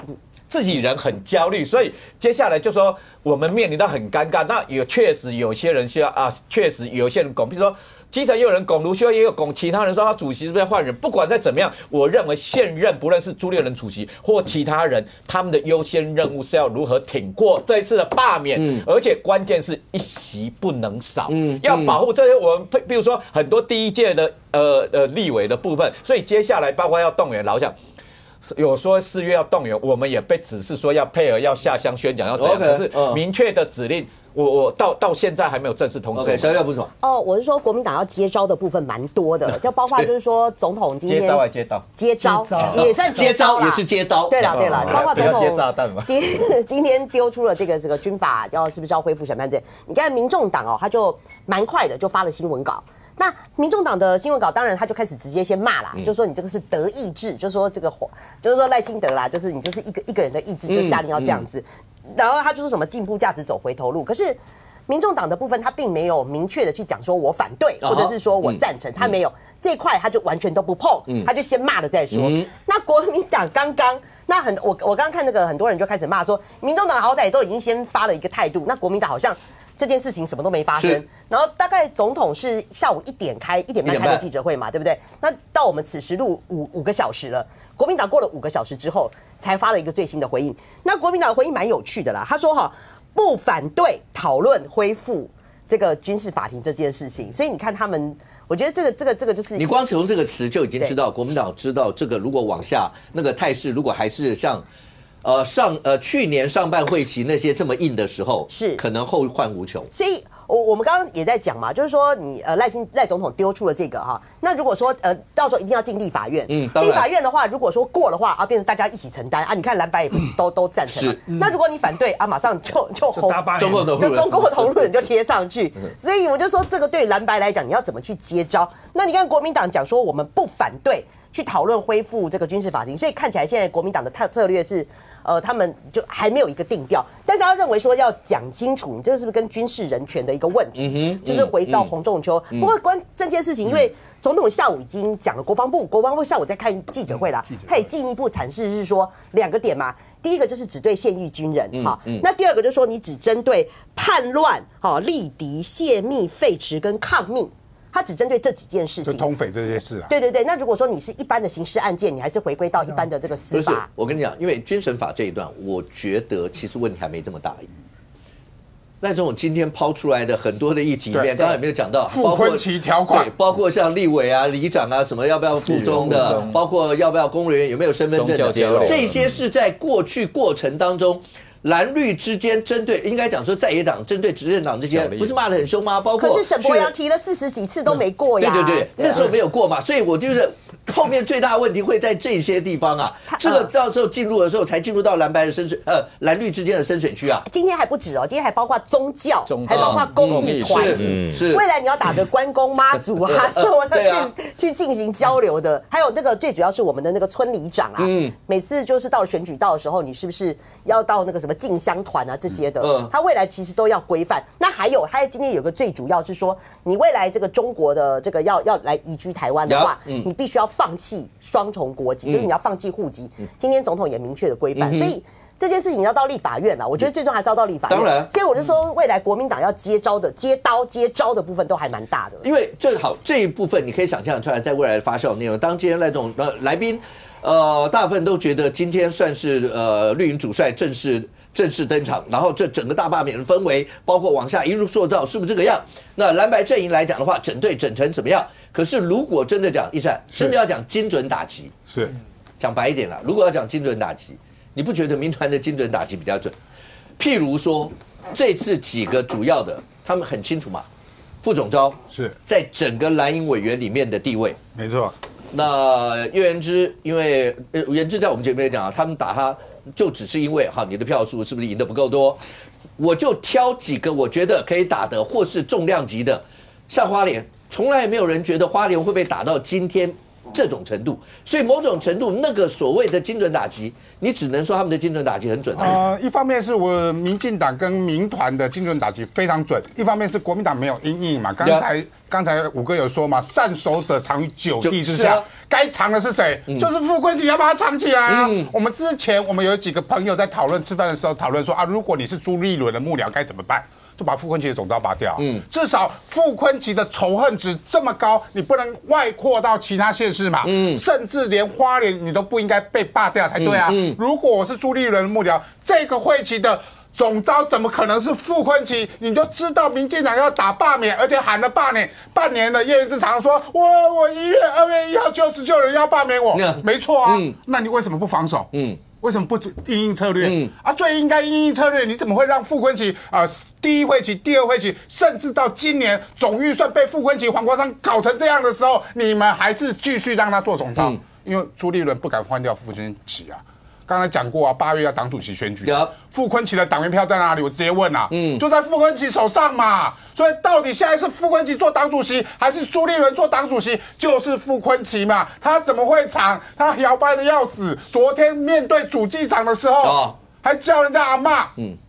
自己人很焦虑，所以接下来就说我们面临到很尴尬。那确实有些人需要啊，确实有些人拱，比如说基层也有人拱卢秀燕，也有拱其他人说他主席是不是要换人。不管再怎么样，我认为现任不论是朱立伦主席或其他人，他们的优先任务是要如何挺过这一次的罢免，而且关键是1席不能少，要保护这些我们，比如说很多第一届的立委的部分，所以接下来包括要动员劳将。有说4月要动员，我们也被指示说要配合，要下乡宣讲，要怎样？可是明确的指令，我到现在还没有正式通知。小不爽我是说国民党要接招的部分蛮多的，就包括就是说总统今天接招还接刀，接招也算接招也是接刀。对了，包括总统接炸弹嘛。今天丢出了这个军法是不是要恢复审判制？你看民众党他就蛮快的就发了新闻稿。那民众党的新闻稿，当然他就开始直接先骂啦，就说你这个是德意志，就说就是说赖清德啦，就是你就是一个人的意志就下令要这样子，然后他就说什么进步价值走回头路，可是民众党的部分他并没有明确的去讲说我反对，或者是说我赞成，他没有这一块他就完全都不碰，他就先骂了再说。那国民党刚刚。我刚刚看那个很多人就开始骂说，民众党好歹都已经先发了一个态度，那国民党好像这件事情什么都没发生。然后大概总统是下午1点半开的记者会嘛，对不对？那到我们此时录5个小时了，国民党过了5个小时之后才发了一个最新的回应。那国民党的回应蛮有趣的啦，他说不反对讨论恢复这个军事法庭这件事情，所以你看他们。我觉得这个就是你光从这个词就已经知道，国民党知道这个如果往下那个态势，如果还是像去年上半会期那些这么硬的时候，是可能后患无穷。所以我们刚刚也在讲嘛，就是说你赖总统丢出了这个那如果说到时候一定要进立法院，立法院的话，如果说过的话变成大家一起承担你看蓝白也不是都赞成那如果你反对马上就中共同路人就贴上去，所以我就说这个对蓝白来讲，你要怎么去接招？那你看国民党讲说我们不反对去讨论恢复这个军事法庭，所以看起来现在国民党的策略是。他们就还没有一个定调，但是他认为说要讲清楚，你这个是不是跟军事人权的一个问题？就是回到洪仲丘。不过关这件事情，因为总统下午已经讲了，国防部下午在开记者会啦，他也进一步阐释是说2个点嘛。第一个就是只对现役军人那第二个就是说你只针对叛乱、力敌、泄密、废弛跟抗命。他只针对这几件事情，就通匪这些事啊。对，那如果说你是一般的刑事案件，你还是回归到一般的这个司法。不是，我跟你讲，因为军审法这一段，我觉得其实问题还没这么大。赖总统今天抛出来的很多的议题里面，刚刚有没有讲到？傅昆萁条款，对，包括像立委啊、里长啊，什么要不要附中的，包括要不要公务人员有没有身份证的，这些是在过去过程当中。蓝绿之间针对，应该讲说在野党针对执政党之间，不是骂得很凶吗？包括可是沈伯洋提了40几次都没过呀。对，那时候没有过嘛，所以我就是后面最大的问题会在这些地方啊。这个到时候进入的时候，才进入到蓝白的蓝绿之间的深水区啊。今天还不止哦，今天还包括宗教，还包括公益团体。是，未来你要打着关公妈祖啊，所有的去进行交流的，还有那个最主要是我们的那个村里长啊，每次就是到选举到的时候，你是不是要到那个什么进香团啊这些的？他未来其实都要规范。那还有，他今天有个最主要是说，你未来这个中国的这个要来移居台湾的话，你必须要放弃双重国籍，就是你要放弃户籍。今天总统也明确的规范，所以这件事情要到立法院了。我觉得最终还是要到立法院。当然，所以我就说，未来国民党要接招的部分都还蛮大的。因为这一部分你可以想象出来，在未来的发酵内容。当今天赖总来宾，大部分都觉得今天算是绿营主帅正式登场，然后这整个大罢免的氛围，包括往下一路塑造，是不是这个样？那蓝白阵营来讲的话，整队整成怎么样？可是如果真的讲，一善真的要讲精准打击，是讲白一点啦，如果要讲精准打击，你不觉得民团的精准打击比较准？譬如说，这次几个主要的，他们很清楚嘛，傅总召是在整个蓝营委员里面的地位，没错。那叶元之，因为元之在我们节目也讲啊，他们打他就只是因为你的票数是不是赢得不够多？我就挑几个我觉得可以打的，或是重量级的，像花莲，从来也没有人觉得花莲会被打到今天这种程度，所以某种程度那个所谓的精准打击，你只能说他们的精准打击很准。一方面是我民进党跟民团的精准打击非常准，一方面是国民党没有因应嘛。刚才武哥有说嘛，善守者藏于九地之下，该藏的是谁？就是傅昆萁要把它藏起来啊。我们之前有几个朋友在讨论吃饭的时候讨论说啊，如果你是朱立伦的幕僚该怎么办？就把傅昆萁的总召拔掉。至少傅昆萁的仇恨值这么高，你不能外扩到其他县市嘛。甚至连花莲你都不应该被罢掉才对啊。如果我是朱立伦的幕僚，这个会期的总召怎么可能是傅昆萁？你就知道民进党要打罢免，而且喊了罢免半年的叶元之常说，我1月2月1号99人要罢免我，没错啊。那你为什么不防守？为什么不因应策略？最应该因应策略，你怎么会让傅昆萁第一会期、第二会期，甚至到今年总预算被傅昆萁、黄国昌搞成这样的时候，你们还是继续让他做总召？因为朱立伦不敢换掉傅昆萁啊。刚才讲过啊，8月要党主席选举，傅昆萁的党员票在哪里？我直接问啊，就在傅昆萁手上嘛。所以到底现在是傅昆萁做党主席，还是朱立伦做党主席？就是傅昆萁嘛，他怎么会藏？他摇摆的要死。昨天面对主机长的时候，还叫人家阿嬷。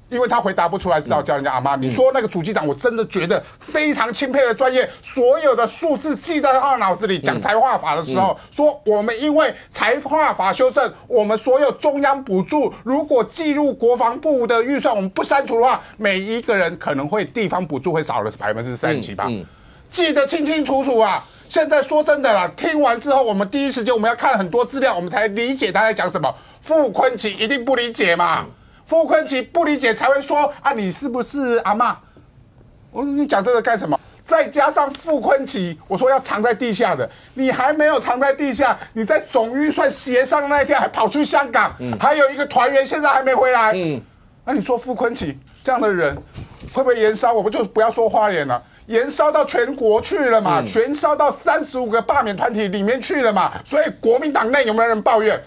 因为他回答不出来，只好叫人家阿妈。你说那个主机长，我真的觉得非常钦佩的专业，所有的数字记在他脑子里。讲财划法的时候，说我们因为财划法修正，我们所有中央补助如果计入国防部的预算，我们不删除的话，每一个人可能会地方补助会少了37%。记得清清楚楚啊！现在说真的啦，听完之后，我们第一时间我们要看很多资料，我们才理解他在讲什么。傅昆萁一定不理解嘛。傅昆萁不理解才会说啊，你是不是阿嬷？我说你讲这个干什么？再加上傅昆萁，我说要藏在地下的，你还没有藏在地下，你在总预算协商那一天还跑去香港，还有一个团员现在还没回来。那你说傅昆萁这样的人会不会延烧？我们就不要说花莲了。延烧到全国去了嘛，延烧到35个罢免团体里面去了嘛，所以国民党内有没有人抱怨？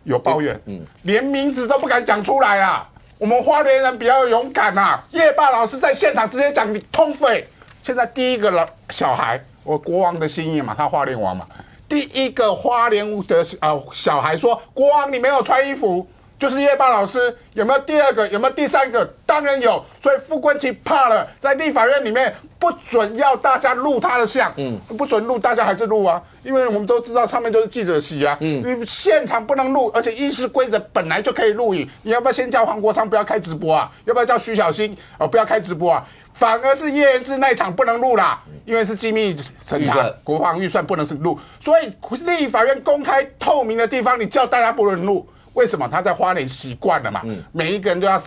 有抱怨，连名字都不敢讲出来啊！我们花莲人比较勇敢啊！叶霸老师在现场直接讲你通匪。现在第一个小孩，我国王的心意嘛，他花莲王嘛，第一个花莲的小孩说国王你没有穿衣服，就是叶霸老师。有没有第二个？有没有第三个？当然有。所以傅昆萁怕了，在立法院里面不准要大家录他的像，不准录，大家还是录啊，因为我们都知道上面就是记者席啊，你现场不能录，而且议事规则本来就可以录影，你要不要先叫黄国昌不要开直播啊？要不要叫徐小新不要开直播啊？反而是叶元之那一场不能录啦，因为是机密审查，国防预算不能是录，所以立法院公开透明的地方，你叫大家不能录。为什么他在花莲习惯了嘛？每一个人都要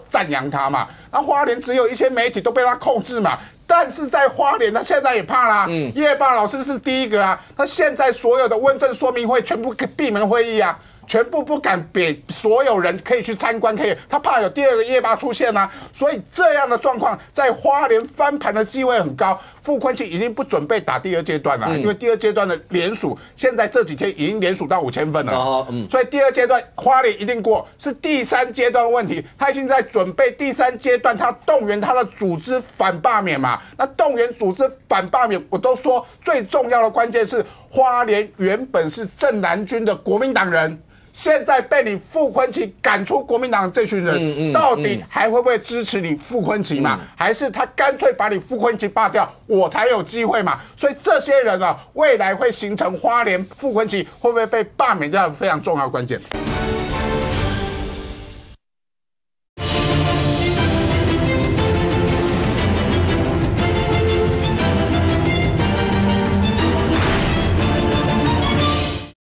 赞扬他嘛。那花莲只有一些媒体都被他控制嘛。但是在花莲，他现在也怕啦。叶霸老师是第一个啊，他现在所有的问政说明会全部闭门会议啊。全部不敢给所有人可以去参观，他怕有第二个夜巴出现啊，所以这样的状况在花莲翻盘的机会很高。傅昆萁已经不准备打第二阶段了，因为第二阶段的联署现在这几天已经联署到5000份了，所以第二阶段花莲一定过，是第3阶段的问题。他已经在准备第3阶段，他动员他的组织反罢免嘛。那动员组织反罢免，我都说最重要的关键是花莲原本是正蓝军的国民党人。现在被你傅昆萁赶出国民党这群人，到底还会不会支持你傅昆萁嘛？还是他干脆把你傅昆萁罢掉，我才有机会嘛？所以这些人啊，未来会形成花莲傅昆萁会不会被罢免掉非常重要的关键。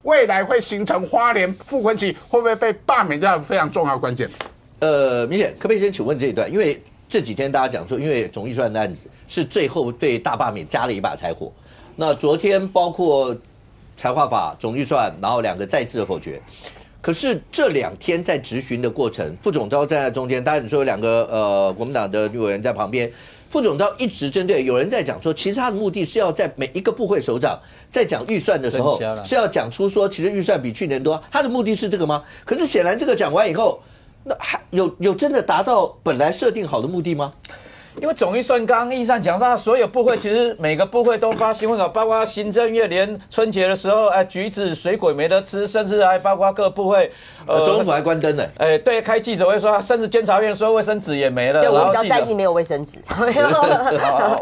未来会形成花莲傅昆萁会不会被罢免掉非常重要的关键。明显可不可以先请问这一段？因为这几天大家讲说，因为总预算的案子是最后对大罢免加了一把柴火。那昨天包括财划法、总预算，然后2个再次的否决。可是这2天在质询的过程，副总召站在中间，当然你说有2个国民党的女委员在旁边。副总召一直针对有人在讲说，其实他的目的是要在每一个部会首长在讲预算的时候，是要讲出说，其实预算比去年多。他的目的是这个吗？可是显然这个讲完以后，那还有真的达到本来设定好的目的吗？因为总预算刚刚议上讲到，所有部会其实每个部会都发新闻稿，包括行政院连春节的时候，橘子水果没得吃，甚至还包括各部会，总统府还关灯呢。对，开记者会说，甚至监察院说卫生纸也没了。对，我比较在意没有卫生纸。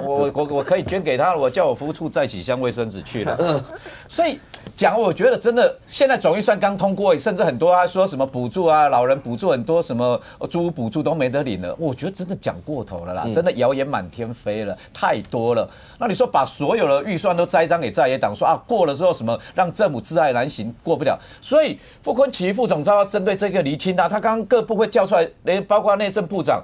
我可以捐给他，我叫我服务处再起箱卫生纸去了。所以讲，我觉得真的现在总预算刚通过，甚至很多他说什么补助啊，老人补助很多，什么租屋补助都没得领了。我觉得真的讲过头了啦。真的谣言满天飞了，太多了。那你说把所有的预算都栽赃给在野党，说啊过了之后什么让政府自爱难行，过不了。所以傅昆萁副总召要针对这个厘清他刚刚各部会叫出来，连包括内政部长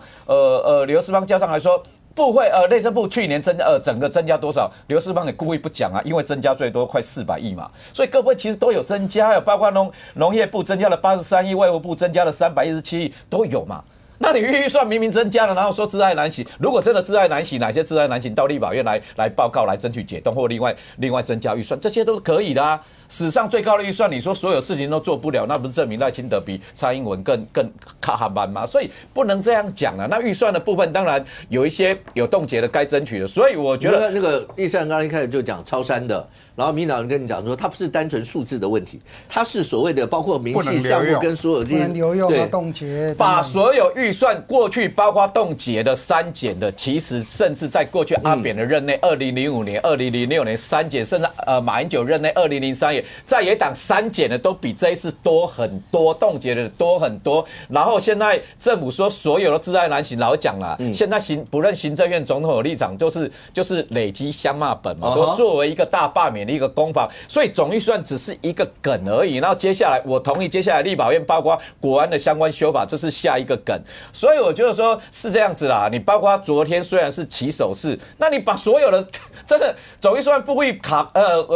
刘世芳叫上来说。部会内政部去年整个增加多少？刘世芳也故意不讲啊，因为增加最多快400亿嘛，所以各部会其实都有增加，有包括农业部增加了83亿，外务部增加了317亿，都有嘛。那你预算明明增加了，然后说自爱难行，如果真的自爱难行，哪些自爱难行到立法院来报告，来争取解冻，或另外增加预算，这些都是可以的啊。史上最高的预算，你说所有事情都做不了，那不是证明赖清德比蔡英文更卡慢吗？所以不能这样讲了。那预算的部分，当然有一些有冻结的该争取的，所以我觉得那个预算刚刚一开始就讲超删的，然后民进党人跟你讲说，它不是单纯数字的问题，它是所谓的包括明细项目跟所有这些不能留用啊冻结，把所有预算过去包括冻结的、删减的，其实甚至在过去阿扁的任内，2005年、2006年删减，甚至马英九任内2003年。在野党删减的都比这一次多很多，冻结的多很多。然后现在政府说所有的自爱难行，老讲了，现在不论行政院总统有立场，就是累积相骂本嘛，都作为一个大罢免的一个攻防，所以总预算只是一个梗而已。然后接下来我同意，接下来立法院包括国安的相关修法，这是下一个梗。所以我觉得说是这样子啦。你包括昨天虽然是起手式，那你把所有的真的总预算不会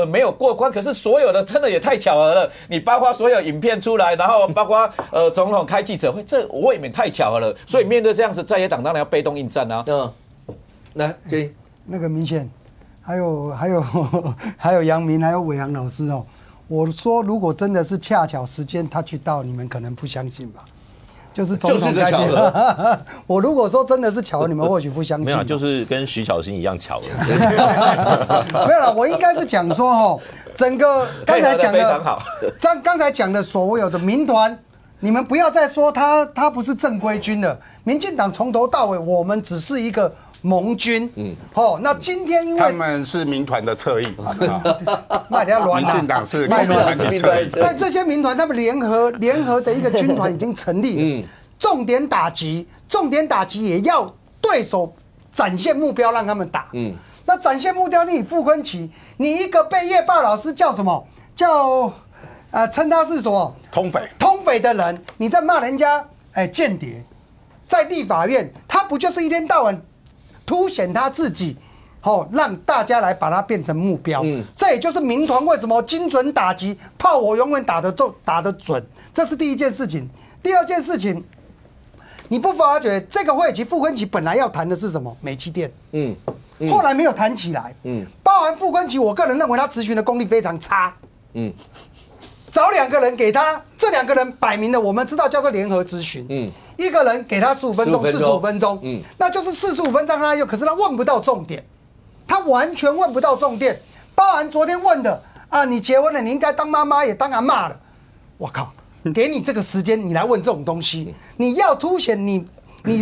没有过关，可是所有的真的也太巧合了。你包括所有影片出来，然后包括总统开记者会，这未免太巧合了。所以面对这样子，在野党当然要被动应战啊。来，那个明显，还有杨明，还有伟航老师哦。我说，如果真的是恰巧时间他去到，你们可能不相信吧？就是总统开记者。我如果说真的是巧，你们或许不相信。没有，就是跟徐巧芯一样巧了。没有啦，我应该是讲说哦，整个刚才讲的非常好，刚才讲的所有的民团，你们不要再说他不是正规军了。民进党从头到尾，我们只是一个盟军。那今天因为他们是民团的侧翼，那你要乱民进党是民团的侧翼。但这些民团他们联合的一个军团已经成立了。重点打击也要对手展现目标，让他们打。那展现目标，你傅昆萁，你一个被叶霸老师叫什么？称他是什么？通匪的人，你在骂人家间谍，在立法院，他不就是一天到晚凸显他自己让大家来把它变成目标。这也就是民团为什么精准打击，炮火永远打得准。这是第一件事情。第二件事情，你不发觉这个会期傅昆萁本来要谈的是什么？美积电。后来没有谈起来。包含傅昆萁，我个人认为他质询的功力非常差。找2个人给他，这2个人摆明了我们知道叫做联合质询。一个人给他15分钟，45分钟，那就是45分钟让他用，可是他问不到重点，他完全问不到重点。包含昨天问的啊，你结婚了，你应该当妈妈也当阿嬷了。我靠，给你这个时间，你来问这种东西，你要凸显你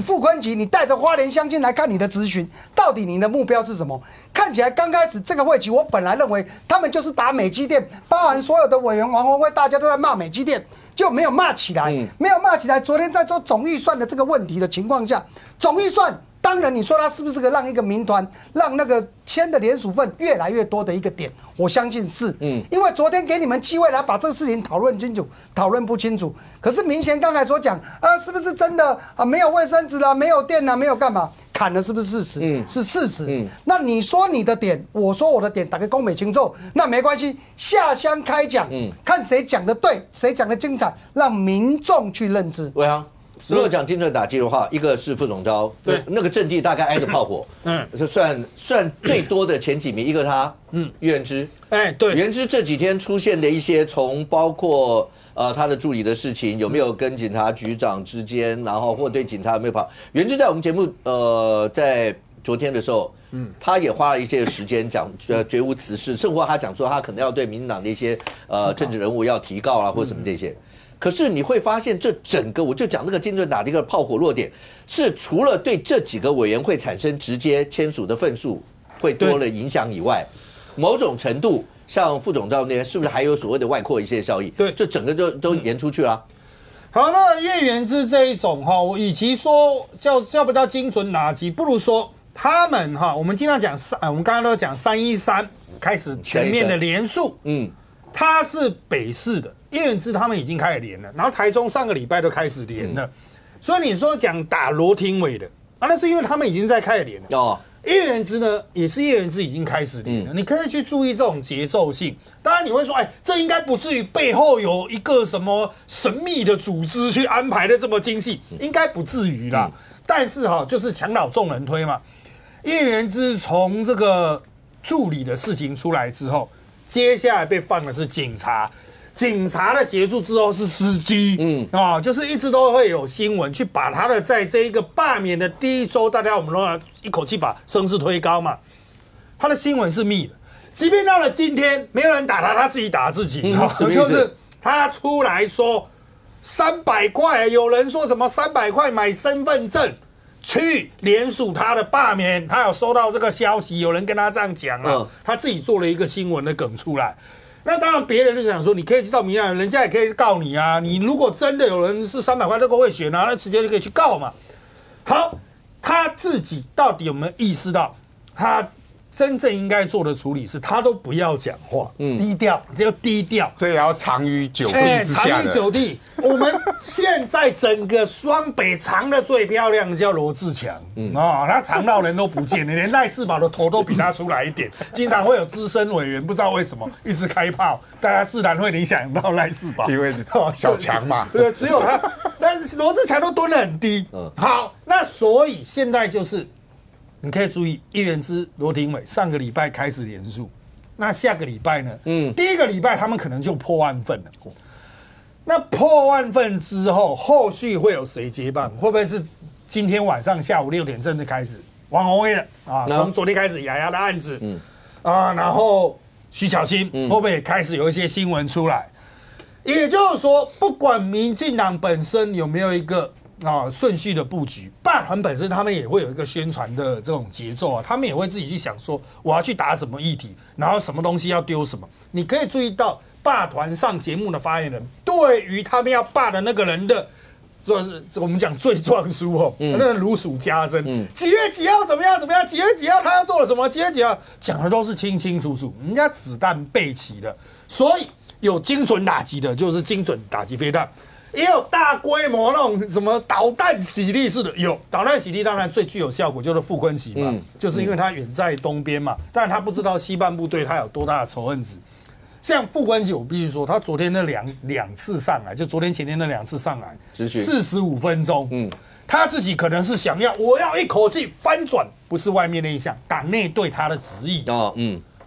傅昆萁，你带着花莲乡亲来看你的质询，到底你的目标是什么？看起来刚开始这个会期，我本来认为他们就是打美积电，包含所有的委员王宏威，大家都在骂美积电，就没有骂起来，没有骂起来。昨天在做总预算的这个问题的情况下，总预算当然你说他是不是让一个民团让那个签的联署份越来越多的一个点？我相信是，因为昨天给你们机会来把这个事情讨论清楚，讨论不清楚。可是明贤刚才所讲，是不是真的没有卫生纸啦，没有电啦，没有干嘛？砍的是不是事实？是事实。那你说你的点，我说我的点，打个公美清楚，那没关系，下乡开讲，看谁讲的对，谁讲的精彩，让民众去认知。伟航。如果讲精准打击的话，一个是傅总召，对，那个阵地大概挨着炮火，就算最多的前几名，一个他，岳元之，对，元之这几天出现的一些从包括他的助理的事情，有没有跟警察局长之间，然后或对警察有没有跑？元之在我们节目在昨天的时候，他也花了一些时间讲绝无此事，甚或他讲说他可能要对民进党的一些政治人物要提告啦，或什么这些。可是你会发现，这整个我就讲这个精准打击的炮火弱点，是除了对这几个委员会产生直接签署的份数会多了影响以外，某种程度像副总召那边是不是还有所谓的外扩一些效益？对，这整个都延出去了。好，那叶元之这一种哈，我与其说叫不叫精准打击，不如说他们哈，我们经常讲我们刚刚都讲313开始全面的连署，他是北市的。叶元之他们已经开始连了，然后台中上个礼拜都开始连了，所以你说讲打罗廷伟的那是因为他们已经在开始连了。叶元之呢，也是叶元之已经开始连了，你可以去注意这种节奏性。当然你会说，这应该不至于背后有一个什么神秘的组织去安排的这么精细，应该不至于啦。但是就是墙倒众人推嘛。叶元之从这个助理的事情出来之后，接下来被放的是警察。警察的结束之后是司机，就是一直都会有新闻去把他的在这一个罢免的第一周，大家我们都要一口气把声势推高嘛。他的新闻是密的，即便到了今天，没有人打他，他自己打自己，就是他出来说300块，有人说什么300块买身份证去联署他的罢免，他有收到这个消息，有人跟他这样讲啊，他自己做了一个新闻的梗出来。那当然，别人就想说，你可以去到民进党，人家也可以告你啊。你如果真的有人是300块都够会选啊，那直接就可以去告嘛。好，他自己到底有没有意识到，他真正应该做的处理是，他都不要讲话，低调，就低调，这也要藏于酒地之下的。藏于酒地。我们现在整个双北藏的最漂亮的叫罗志强，他藏到人都不见了，连赖世宝的头都比他出来一点。经常会有资深委员不知道为什么一直开炮，大家自然会联想到赖世宝，因为小强嘛，对，只有他，但是罗志强都蹲得很低。好，那所以现在就是。你可以注意，叶元之、罗廷伟上个礼拜开始连署，那下个礼拜呢？第一个礼拜他们可能就破万份了。那破万份之后，后续会有谁接棒？会不会是今天晚上下午6点正式开始？王宏威的从昨天开始雅雅的案子，然后徐巧芯会不会也开始有一些新闻出来？也就是说，不管民进党本身有没有一个。顺序的布局，罢团本身他们也会有一个宣传的这种节奏啊，他们也会自己去想说我要去打什么议题，然后什么东西要丢什么。你可以注意到罢团上节目的发言人对于他们要罢的那个人的，就是我们讲罪状书那个如数家珍，几月几号怎么样怎么样，几月几号他要做了什么，几月几号讲的都是清清楚楚，人家子弹备齐的，所以有精准打击的就是精准打击飞弹。也有大规模那种什么导弹洗地式的，有导弹洗地，当然最具有效果就是傅昆萁嘛，就是因为他远在东边嘛，但他不知道西半部对他有多大的仇恨值。像傅昆萁，我必须说，他昨天那两次上来，就昨天前天那2次上来，45分钟，他自己可能是想要，我要一口气翻转，不是外面那一项，党内对他的质疑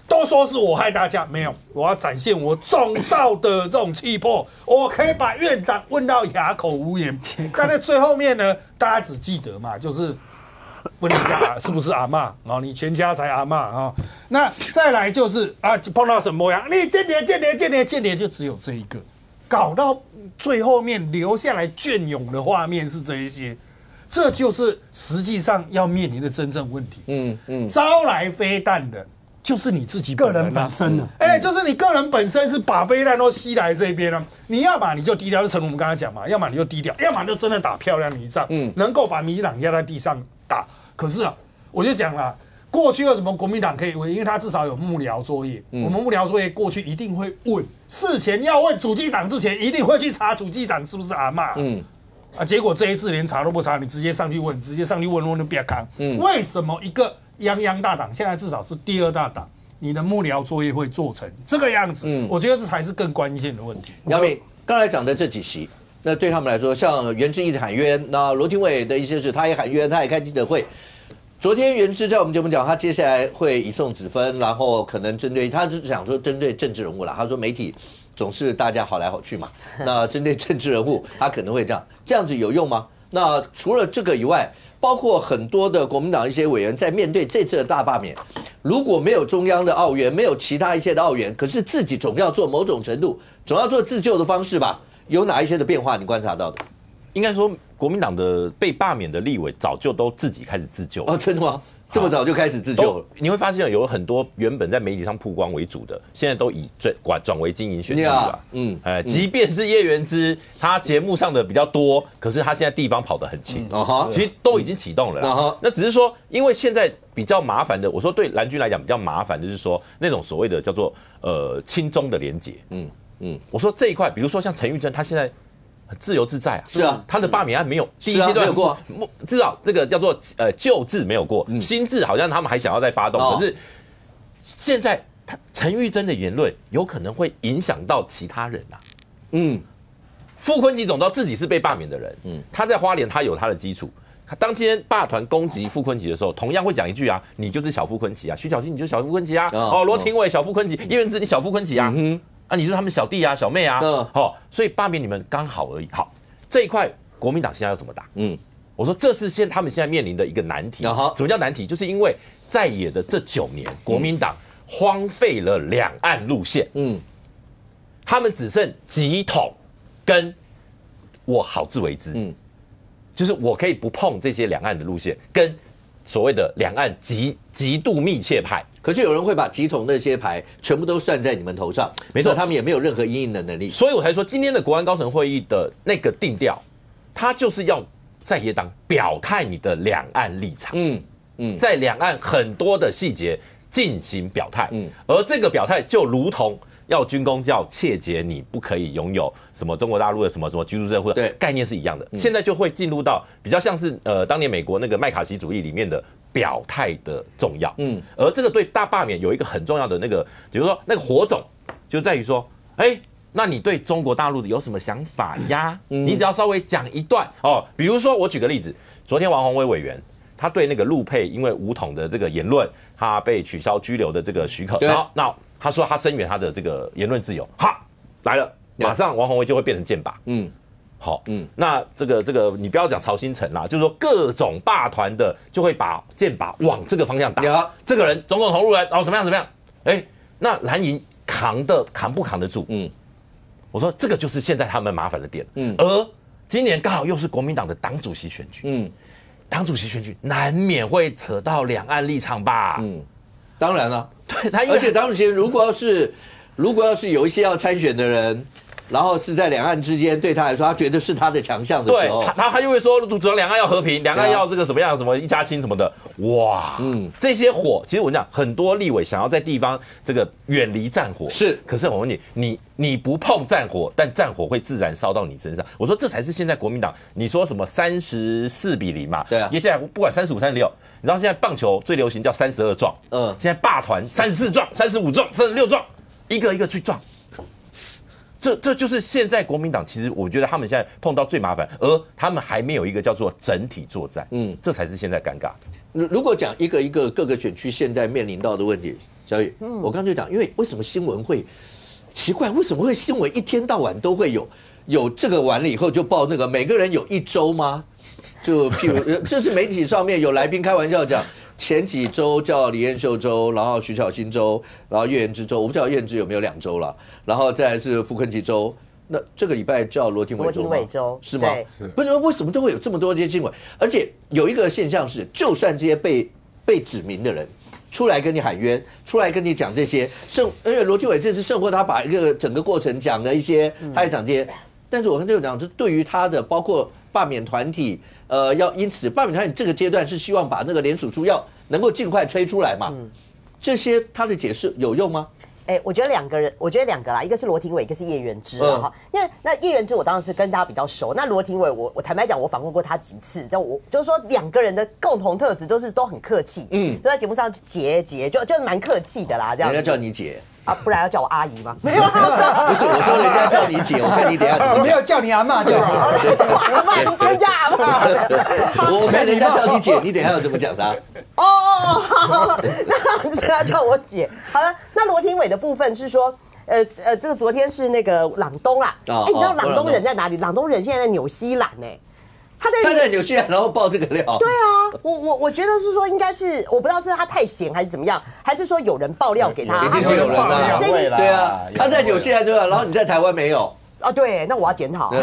都说是我害大家，没有，我要展现我总召的这种气魄，我可以把院长问到哑口无言。但在最后面呢，大家只记得嘛，就是问人家是不是阿嬷，然后你全家才阿嬷啊。那再来就是碰到什么样，你间谍，就只有这一个，搞到最后面留下来隽永的画面是这一些。这就是实际上要面临的真正问题。招来飞弹的。就是你自己个人本身的，就是你个人本身是把飞弹都吸来这边了。你要么你就低调，就诚如我们刚才讲嘛，要么你就低调，要么就真的打漂亮的一仗，能够把民进党压在地上打。可是我就讲了，过去为什么国民党可以问？因为他至少有幕僚作业。我们幕僚作业过去一定会问，事前要问主机长之前，一定会去查主机长是不是阿嬷。结果这一次连查都不查，你直接上去问就别扛。为什么一个泱大党现在至少是第2大党，你的幕僚作业会做成这个样子？我觉得这才是更关键的问题。杨明刚才讲的这几席，那对他们来说，像元之一直喊冤，那罗廷伟的意思是他也喊冤，他也开记者会。昨天元之在我们节目讲，他接下来会移送指分，然后可能针对他是想说针对政治人物啦，他说媒体总是大家好来好去嘛，那针对政治人物，他可能会这样子有用吗？那除了这个以外，包括很多的国民党一些委员在面对这次的大罢免，如果没有中央的澳援，没有其他一些的澳援，可是自己总要做某种程度，总要做自救的方式吧？有哪一些的变化你观察到的？应该说，国民党的被罢免的立委早就都自己开始自救。真的吗？这么早就开始自救了？你会发现有很多原本在媒体上曝光为主的，现在都以转为经营选举了。即便是叶元之，他节目上的比较多，可是他现在地方跑得很勤，其实都已经启动了啦。那只是说，因为现在比较麻烦的，我说对蓝军来讲比较麻烦的就是说那种所谓的叫做亲中的连结。我说这一块，比如说像陈玉珍，他现在自由自在啊，是啊，他的罢免案没有第一阶段没有过，至少这个叫做旧制没有过，新制好像他们还想要再发动，可是现在陈玉珍的言论有可能会影响到其他人啊。傅昆萁总知道自己是被罢免的人，他在花莲他有他的基础，当今天罢团攻击傅昆萁的时候，同样会讲一句啊，你就是小傅昆萁啊，徐巧芯你就是小傅昆萁啊，罗廷伟小傅昆萁，叶元之你小傅昆萁啊。你就是他们小弟啊、小妹啊，所以罢免你们刚好而已。好，这一块国民党现在要怎么打？我说这是他们现在面临的一个难题。什么叫难题？就是因为在野的这9年，国民党荒废了两岸路线，他们只剩急统跟我好自为之，就是我可以不碰这些两岸的路线，跟所谓的两岸极度密切派。可是有人会把集统那些牌全部都算在你们头上，没错，他们也没有任何因应的能力，所以我才说今天的国安高层会议的那个定调，他就是要在野党表态你的两岸立场，在两岸很多的细节进行表态，而这个表态就如同要军公教切结你不可以拥有什么中国大陆的什么居住证或者概念是一样的，现在就会进入到比较像是当年美国那个麦卡锡主义里面的表态的重要，而这个对大罢免有一个很重要的那个，比如说那个火种，就在于说，那你对中国大陆有什么想法呀？你只要稍微讲一段比如说我举个例子，昨天王宏威委员他对那个陆配因为武统的这个言论，他被取消居留的这个许可，然后那他说他声援他的这个言论自由，来了，马上王宏威就会变成箭靶，那这个你不要讲曹新成啦，就是说各种罢团的就会把箭靶往这个方向打。这个人总统同路人，怎么样？那蓝营扛不扛得住？我说这个就是现在他们麻烦的点。而今年刚好又是国民党的党主席选举，党主席选举难免会扯到两岸立场吧？当然了，对，而且党主席如果要是有一些要参选的人。然后是在两岸之间对他来说，他觉得是他的强项的时候，他就会说，主要两岸要和平，两岸要这个什么样什么一家亲什么的，哇，这些火，其实我讲很多立委想要在地方这个远离战火，是，可是我问你不碰战火，但战火会自然烧到你身上。我说这才是现在国民党，你说什么34-0嘛，对啊，因为现在不管35、36，你知道现在棒球最流行叫32撞，现在霸团34撞、35撞、36撞，一个一个去撞。这就是现在国民党，其实我觉得他们现在碰到最麻烦，而他们还没有一个叫做整体作战，这才是现在尴尬的。如果讲一个一个各个选区现在面临到的问题，小雨，我刚才就讲，因为为什么新闻会奇怪，为什么会新闻一天到晚都会有这个完了以后就报那个，每个人有一周吗？就譬如这是媒体上面有来宾开玩笑讲。前几周叫李彦秀州，然后徐巧芯州，然后叶元之州，我不知道叶元之有没有2州了，然后再来是傅昆萁州。那这个礼拜叫罗廷伟州是吗？不是，为什么都会有这么多这些新闻？而且有一个现象是，就算这些被指名的人出来跟你喊冤，出来跟你讲这些，因为罗廷伟这次胜过他把一个整个过程讲了一些，他也讲这些。但是我跟这个讲，是对于他的包括罢免团体，要因此罢免团体这个阶段是希望把那个联署书要能够尽快催出来嘛？这些他的解释有用吗？我觉得两个啦，一个是罗廷伟，一个是叶元之哈。因为那叶元之我当然是跟大家比较熟，那罗廷伟我坦白讲，我访问过他几次，但我就是说两个人的共同特质就是都很客气，都在节目上姐就蛮客气的啦，这样。人家叫你姐。啊，不然要叫我阿姨吗？没有，不是，我说人家叫你姐，我看你等一下怎么讲。没有叫你阿嬷就好，叫我阿嬷，你全家阿嬷。我看人家叫你姐，你等一下要怎么讲他？好，那他叫我姐。好了，那罗廷伟的部分是说。这个昨天是那个朗东啦，你知道朗东人在哪里？朗东人现在在纽西兰呢。他在纽西兰，然后爆这个料。对啊，我觉得是说应该是我不知道是他太闲还是怎么样，还是说有人爆料给他？一定是有人啊，对啊，他在纽西兰对吧？然后你在台湾没有。对，那我要检讨。对，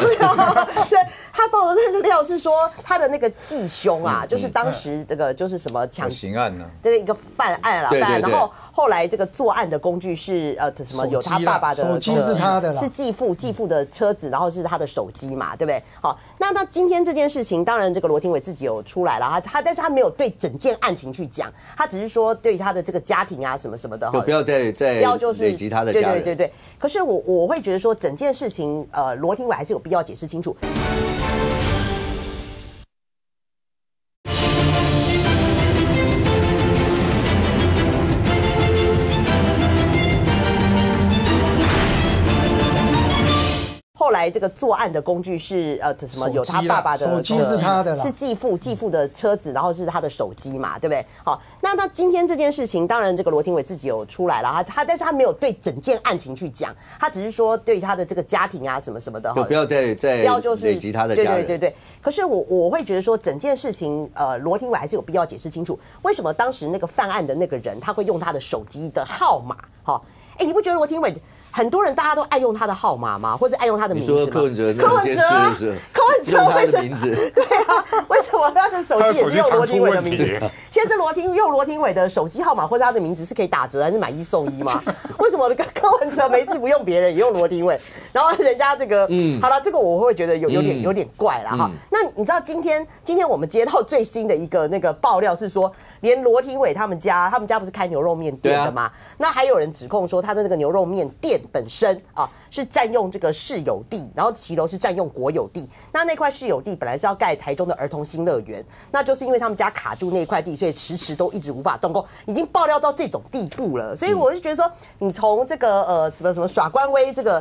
他报的那个料是说他的那个继兄啊，就是当时这个就是什么抢刑案呢？这个一个犯案啦，然后后来这个作案的工具是什么？有他爸爸的手机是他的啦，是继父的车子，然后是他的手机嘛，对不对？好，那今天这件事情，当然这个罗廷伟自己有出来了，但是他没有对整件案情去讲，他只是说对他的这个家庭啊什么什么的，就不要再累积他的家人。对。可是我会觉得说整件事情。罗廷伟还是有必要解释清楚。后来这个作案的工具是什么？有他爸爸的手机是他的啦，是继父的车子，然后是他的手机嘛，对不对？好，那今天这件事情，当然这个罗廷伟自己有出来了，但是他没有对整件案情去讲，他只是说对他的这个家庭啊什么什么的，就不要再累积他的家人。对。可是我会觉得说整件事情，罗廷伟还是有必要解释清楚，为什么当时那个犯案的那个人他会用他的手机的号码？好，你不觉得罗廷伟？很多人大家都爱用他的号码吗？或者爱用他的名字吗？你说柯文哲为什么？对啊，为什么他的手机也是用罗廷伟的名字？现在是用罗廷伟的手机号码或者他的名字是可以打折还是买1送1吗？为什么柯文哲没事不用别人也用罗廷伟？然后人家这个，好了，这个我会觉得有点怪了哈。那你知道今天我们接到最新的一个那个爆料是说，连罗廷伟他们家不是开牛肉面店的吗？那还有人指控说他的那个牛肉面店本身是占用这个市有地，然后骑楼是占用国有地。那块市有地本来是要盖台中的儿童新乐园，那就是因为他们家卡住那块地，所以迟迟都一直无法动工，已经爆料到这种地步了。所以我就觉得说，你从这个什么耍官威这个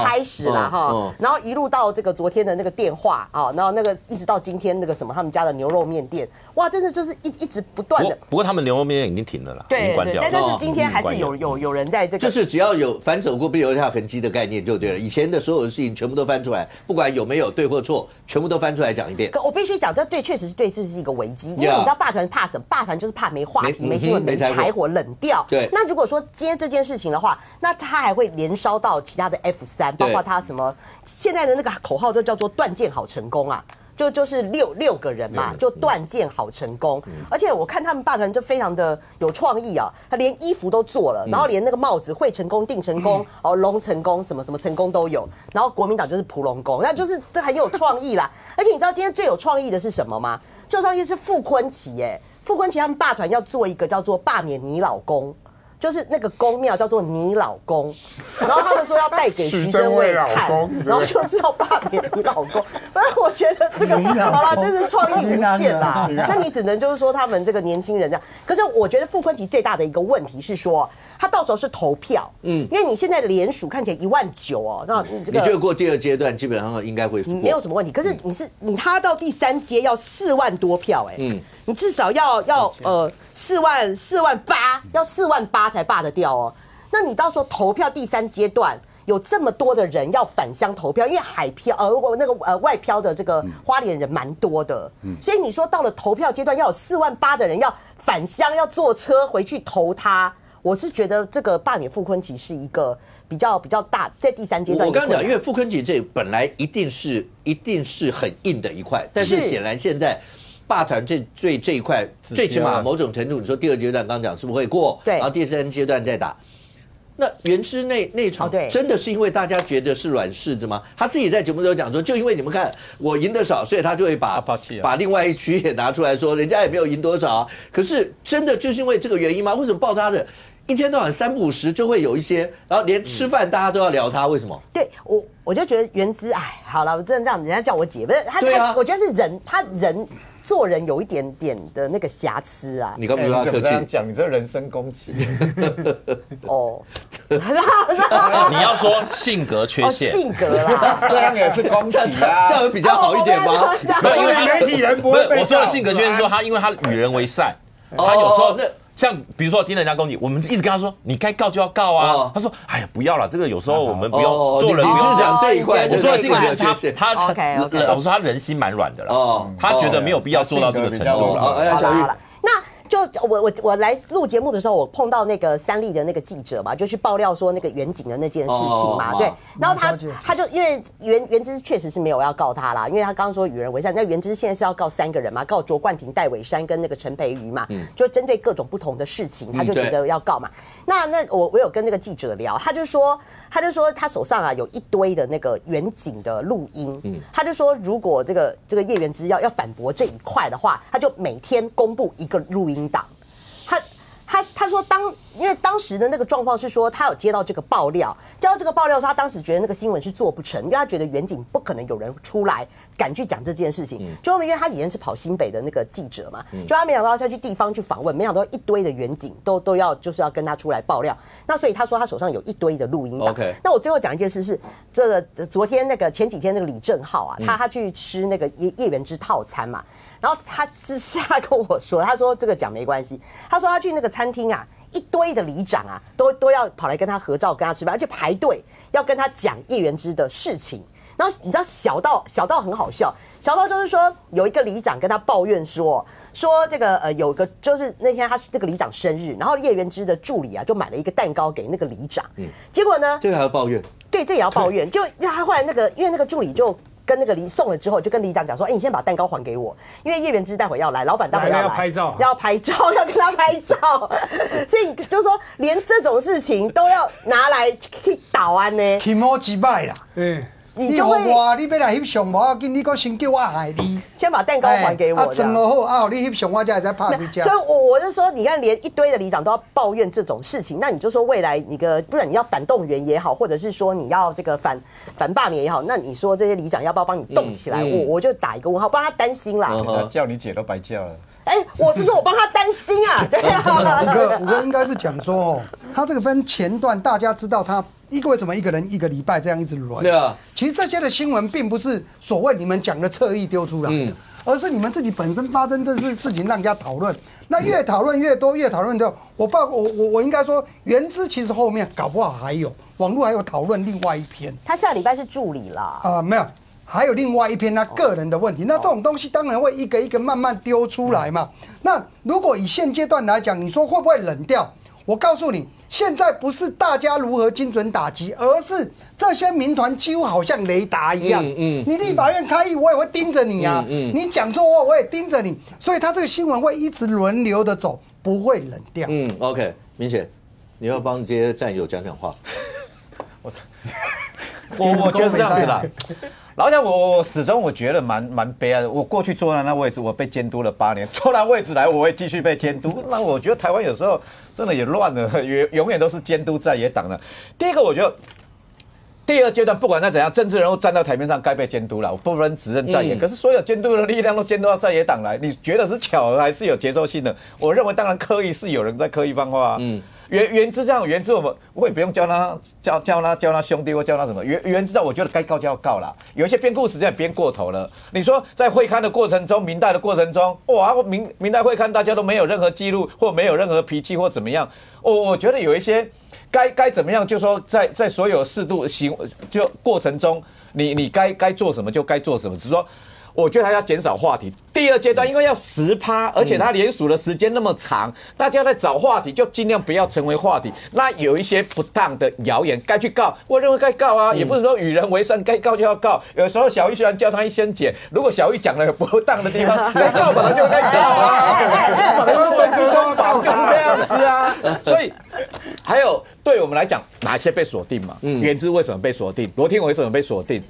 开始啦哈，然后一路到这个昨天的那个电话啊，然后那个一直到今天那个什么他们家的牛肉面店，哇，真的就是一直不断的。不过他们牛肉面店已经停了啦，已经关掉了。但是今天还是有人在这个，就是只要有反走过必留下痕迹的概念就对了。以前的所有的事情全部都翻出来，不管有没有对或错，全部都翻出来讲一遍。可我必须讲，这确实是对这是一个危机，因为你知道霸团怕什么？霸团就是怕没话题、没新闻、没柴火，冷掉。对。那如果说今天这件事情的话，那他还会连烧到其他的 F3，包括他什么现在的那个口号都叫做断剑好成功啊。就是六个人嘛，就断剑好成功。而且我看他们霸团就非常的有创意啊，他连衣服都做了，然后连那个帽子会成功、定成功、龙成功什么什么成功都有。然后国民党就是蒲龙宫，那就是这很有创意啦。而且你知道今天最有创意的是什么吗？最有创意是傅昆萁傅昆萁他们霸团要做一个叫做罢免你老公。就是那个宫庙叫做你老公，然后他们说要带给徐祯伟看，然后就是要罢免你老公。反正我觉得这个好了，真是创意无限啦。那你只能就是说他们这个年轻人这样。可是我觉得傅昆萁最大的一个问题是说，他到时候是投票，因为你现在联署看起来19000哦，那你这个你觉得过第2阶段基本上应该会没有什么问题。可是他到第3阶要4万多票你至少要4万8，要4万8才罢得掉哦。那你到时候投票第3阶段有这么多的人要返乡投票，因为海漂外漂的这个花莲人蛮多的，所以你说到了投票阶段要有4万8的人要返乡，要坐车回去投他。我是觉得这个罢免傅昆萁是一个比较大，在第3阶段。我刚刚讲，因为傅昆萁这本来一定是很硬的一块，但是显然现在霸团这一块，最起码某种程度，你说第2阶段刚讲是不是会过？对，然后第3阶段再打。那原之那场真的是因为大家觉得是软柿子吗？他自己在节目中讲说，就因为你们看我赢得少，所以他就会把另外一区也拿出来说，人家也没有赢多少。可是真的就是因为这个原因吗？为什么爆他的？一天到晚3不5时就会有一些，然后连吃饭大家都要聊他，为什么？对我就觉得原之，好了，我真的这样，人家叫我姐，不是他，我觉得是他做人有一点点的那个瑕疵啊。你刚不是要客气讲，你这人身攻击。哦，你要说性格缺陷，性格啦，这样也是攻击啊，这样比较好一点吗？因为媒体人不会被。我说的性格缺陷是说他，因为他与人为善，他有时候像比如说今天人家攻击，我们一直跟他说你该告就要告啊。他说哎呀不要了，这个有时候我们不用做人。你是讲这一块，我说的性格缺陷，他我说他人心蛮软的了，他觉得没有必要做到这个程度了。哎呀，小玉。就我来录节目的时候，我碰到那个3立的那个记者嘛，就去爆料说那个远景的那件事情嘛，对。然后他就因为原之确实是没有要告他啦，因为他刚刚说与人为善，那原之现在是要告3个人嘛，告卓冠廷、戴伟山跟那个陈培瑜嘛，就针对各种不同的事情，他就觉得要告嘛。那我有跟那个记者聊，他就说他手上啊有一堆的那个远景的录音，他就说如果这个叶元之要反驳这一块的话，他就每天公布一个录音档。他说因为当时的那个状况是说，他有接到这个爆料，说他当时觉得那个新闻是做不成，因为他觉得远景不可能有人出来敢去讲这件事情。就因为他以前是跑新北的那个记者嘛，就他没想到他去地方去访问，没想到一堆的远景都要就是要跟他出来爆料。那所以他说他手上有一堆的录音档。那我最后讲一件事是，这个前几天那个李正浩啊，他去吃那个叶元之套餐嘛。然后他私下跟我说，他说这个讲没关系，他说他去那个餐厅啊，一堆的里长啊，都要跑来跟他合照，跟他吃饭，而且排队要跟他讲叶元之的事情。然后你知道小到很好笑，小到就是说有一个里长跟他抱怨说这个有个就是那天他是这个里长生日，然后叶元之的助理啊就买了一个蛋糕给那个里长，结果呢这个还要抱怨？对，这也要抱怨，就他后来因为那个助理就。跟那个送了之后，就跟里长讲说：“你先把蛋糕还给我，因为叶元之待会要来，老板待会要来，要拍照，要跟他拍照。所以就是说，连这种事情都要拿来去捣安呢，起毛几摆啦，你就会你要来翕相无要紧，你搁先叫我害你，先把蛋糕还给我。整好好，你翕相我才会拍你家。所以我就说，你看连一堆的里长都要抱怨这种事情，那你就说未来不然你要反动员也好，或者是说你要这个反罢免也好，那你说这些里长要不要帮你动起来？我就打一个问号，帮他担心啦。叫你姐都白叫了。我是说我帮他担心啊。对啊，五哥应该是讲说他这个分前段，大家知道他。为什么一个人一个礼拜这样一直轮？对啊，其实这些的新闻并不是所谓你们讲的侧翼丢出来的，而是你们自己本身发生这些事情让人家讨论。那越讨论越多，越讨论多。我应该说，原之其实后面搞不好还有网络还有讨论另外一篇。他下礼拜是助理啦。没有，还有另外一篇他个人的问题。那这种东西当然会一个一个慢慢丢出来嘛。那如果以现阶段来讲，你说会不会冷掉？我告诉你。现在不是大家如何精准打击，而是这些民团几乎好像雷达一样。你立法院开议，我也会盯着你啊。你讲错话，我也盯着你。所以他这个新闻会一直轮流的走，不会冷掉。OK， 明显，你要帮这些战友讲话。我觉得是这样子啦。老讲我始终我觉得蛮悲哀的。我过去坐在那位置，我被监督了8年，坐那位置来，我会继续被监督。那我觉得台湾有时候真的也乱了，永远都是监督在野党的。第一个，我觉得第二阶段不管他怎样，政治人物站到台面上该被监督了，我不分指认在野。可是所有监督的力量都监督到在野党来，你觉得是巧合还是有节奏性的？我认为当然刻意是有人在刻意放话啊。原知这样，原知我也不用叫他兄弟或叫他什么，原知道我觉得该告就要告啦。有一些编故事真的编过头了。你说在会刊的过程中，明代的过程中，哇，明代会刊大家都没有任何记录或没有任何脾气或怎么样，我觉得有一些该怎么样，就说在所有适度就过程中，你该做什么就该做什么，只是说。我觉得他要减少话题。第二阶段因为要10%，而且他联署的时间那么长，大家在找话题就尽量不要成为话题。那有一些不当的谣言该去告，我认为该告啊，也不是说与人为善，该告就要告。有时候小玉虽然叫他一声姐，如果小玉讲了有不当的地方，该告本来就该告啊，政治攻防就是这样子啊。所以还有对我们来讲，哪些被锁定嘛？原知为什么被锁定？罗廷伟为什么被锁定？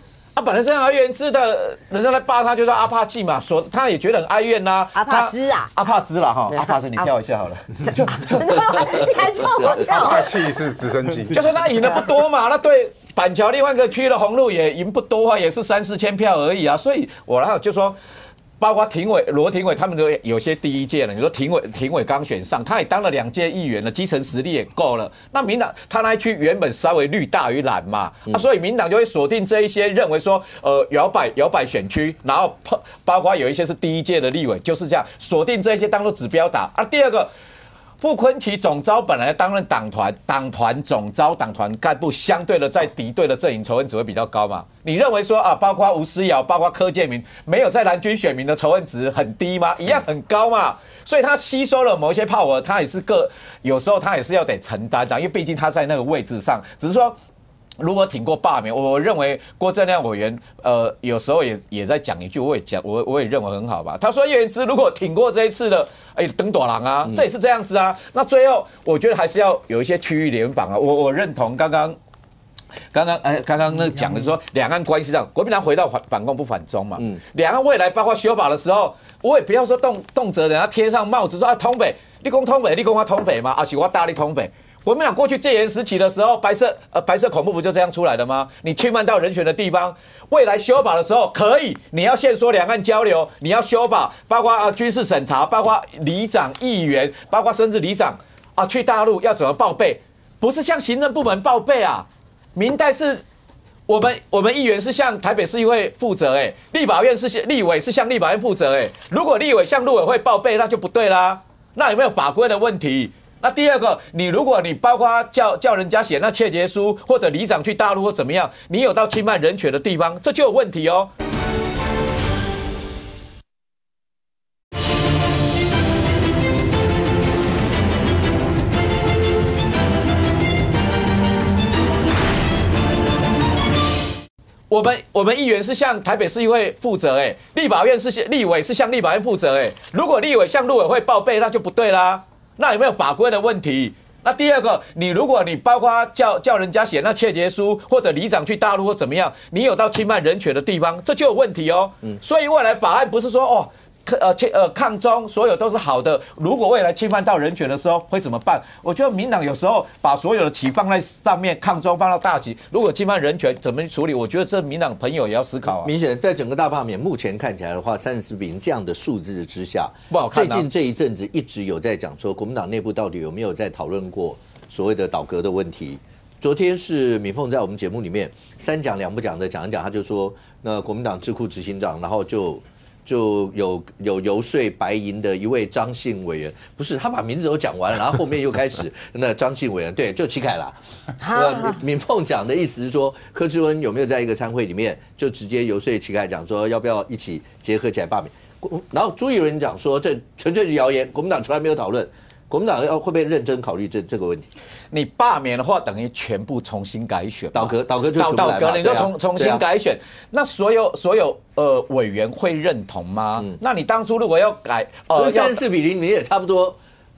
本来这样原知的，人家来扒他就说阿帕契嘛，说他也觉得很哀怨呐。阿帕兹啦哈，阿帕兹你跳一下好了。你还叫我跳？阿帕契是直升机，就说他赢的不多嘛，那对板桥另外一个区的红路也赢不多啊，也是3-4千票而已啊，所以我然后就说。包括罗廷伟他们都有些第一届了。你说廷伟刚选上，他也当了2届议员了，基层实力也够了。那民党他那一区原本稍微绿大于蓝嘛，所以民党就会锁定这一些认为说摇摆选区，然后包括有一些是第一届的立委，就是这样锁定这一些当做指标打。第二个。傅昆萁总召本来担任党团总召、党团干部，相对的在敌对的阵营仇恨值会比较高嘛？你认为说包括吴思瑶、包括柯建铭，没有在蓝军选民的仇恨值很低吗？一样很高嘛。所以他吸收了某一些炮火，他也是有时候他也是要得承担的，因为毕竟他在那个位置上，只是说。如果挺过罢免，我认为郭正亮委员，有时候也在讲一句，我也认为很好吧。他说叶元之如果挺过这一次的，登短郎啊，这也是这样子啊。那最后我觉得还是要有一些区域联防啊。我认同刚刚那讲的说两岸关系上，国民党回到反共不反中嘛。两岸未来包括修法的时候，我也不要说动辄人家贴上帽子说通北，你讲通北，你讲我通北吗？还是我大力通北？国民党过去戒严时期的时候，白色恐怖不就这样出来的吗？你侵犯到人权的地方，未来修法的时候可以，你要限缩两岸交流，你要修法，包括军事审查，包括里长、议员，包括甚至里长去大陆要怎么报备？不是向行政部门报备啊！明代是我们议员是向台北市议会负责，立法院是立委是向立法院负责，如果立委向陆委会报备，那就不对啦。那有没有法规的问题？那第二个，如果你包括叫人家写那切结书，或者里长去大陆或怎么样，你有到侵犯人权的地方，这就有问题哦。我们议员是向台北市议会负责，立法院是立委是向立法院负责，如果立委向陆委会报备，那就不对啦。那有没有法规的问题？那第二个，如果你包括叫人家写那切结书，或者里长去大陆或怎么样，你有到侵犯人权的地方，这就有问题哦。所以未来法案不是说抗中所有都是好的，如果未来侵犯到人权的时候会怎么办？我觉得民党有时候把所有的旗放在上面，抗中放到大旗，如果侵犯人权怎么去处理？我觉得这民党朋友也要思考啊。明显在整个大罢免目前看起来的话，34比0这样的数字之下，不好看啊。最近这一阵子一直有在讲说，国民党内部到底有没有在讨论过所谓的倒阁的问题？昨天是敏凤在我们节目里面3讲2不讲的讲一讲，他就说，那国民党智库执行长，然后就有游说白银的一位张姓委员，不是他把名字都讲完了，然后后面又开始那张姓委员，对，就齐凯啦。敏凤讲的意思是说，柯志恩有没有在一个参会里面就直接游说齐凯讲说要不要一起结合起来罢免？然后朱立伦讲说这纯粹是谣言，国民党从来没有讨论。国民党会不会认真考虑这个问题？你罢免的话，等于全部重新改选，倒戈就倒戈，你就重新改选。那所有委员会认同吗？那你当初如果要改34-0，你也差不多。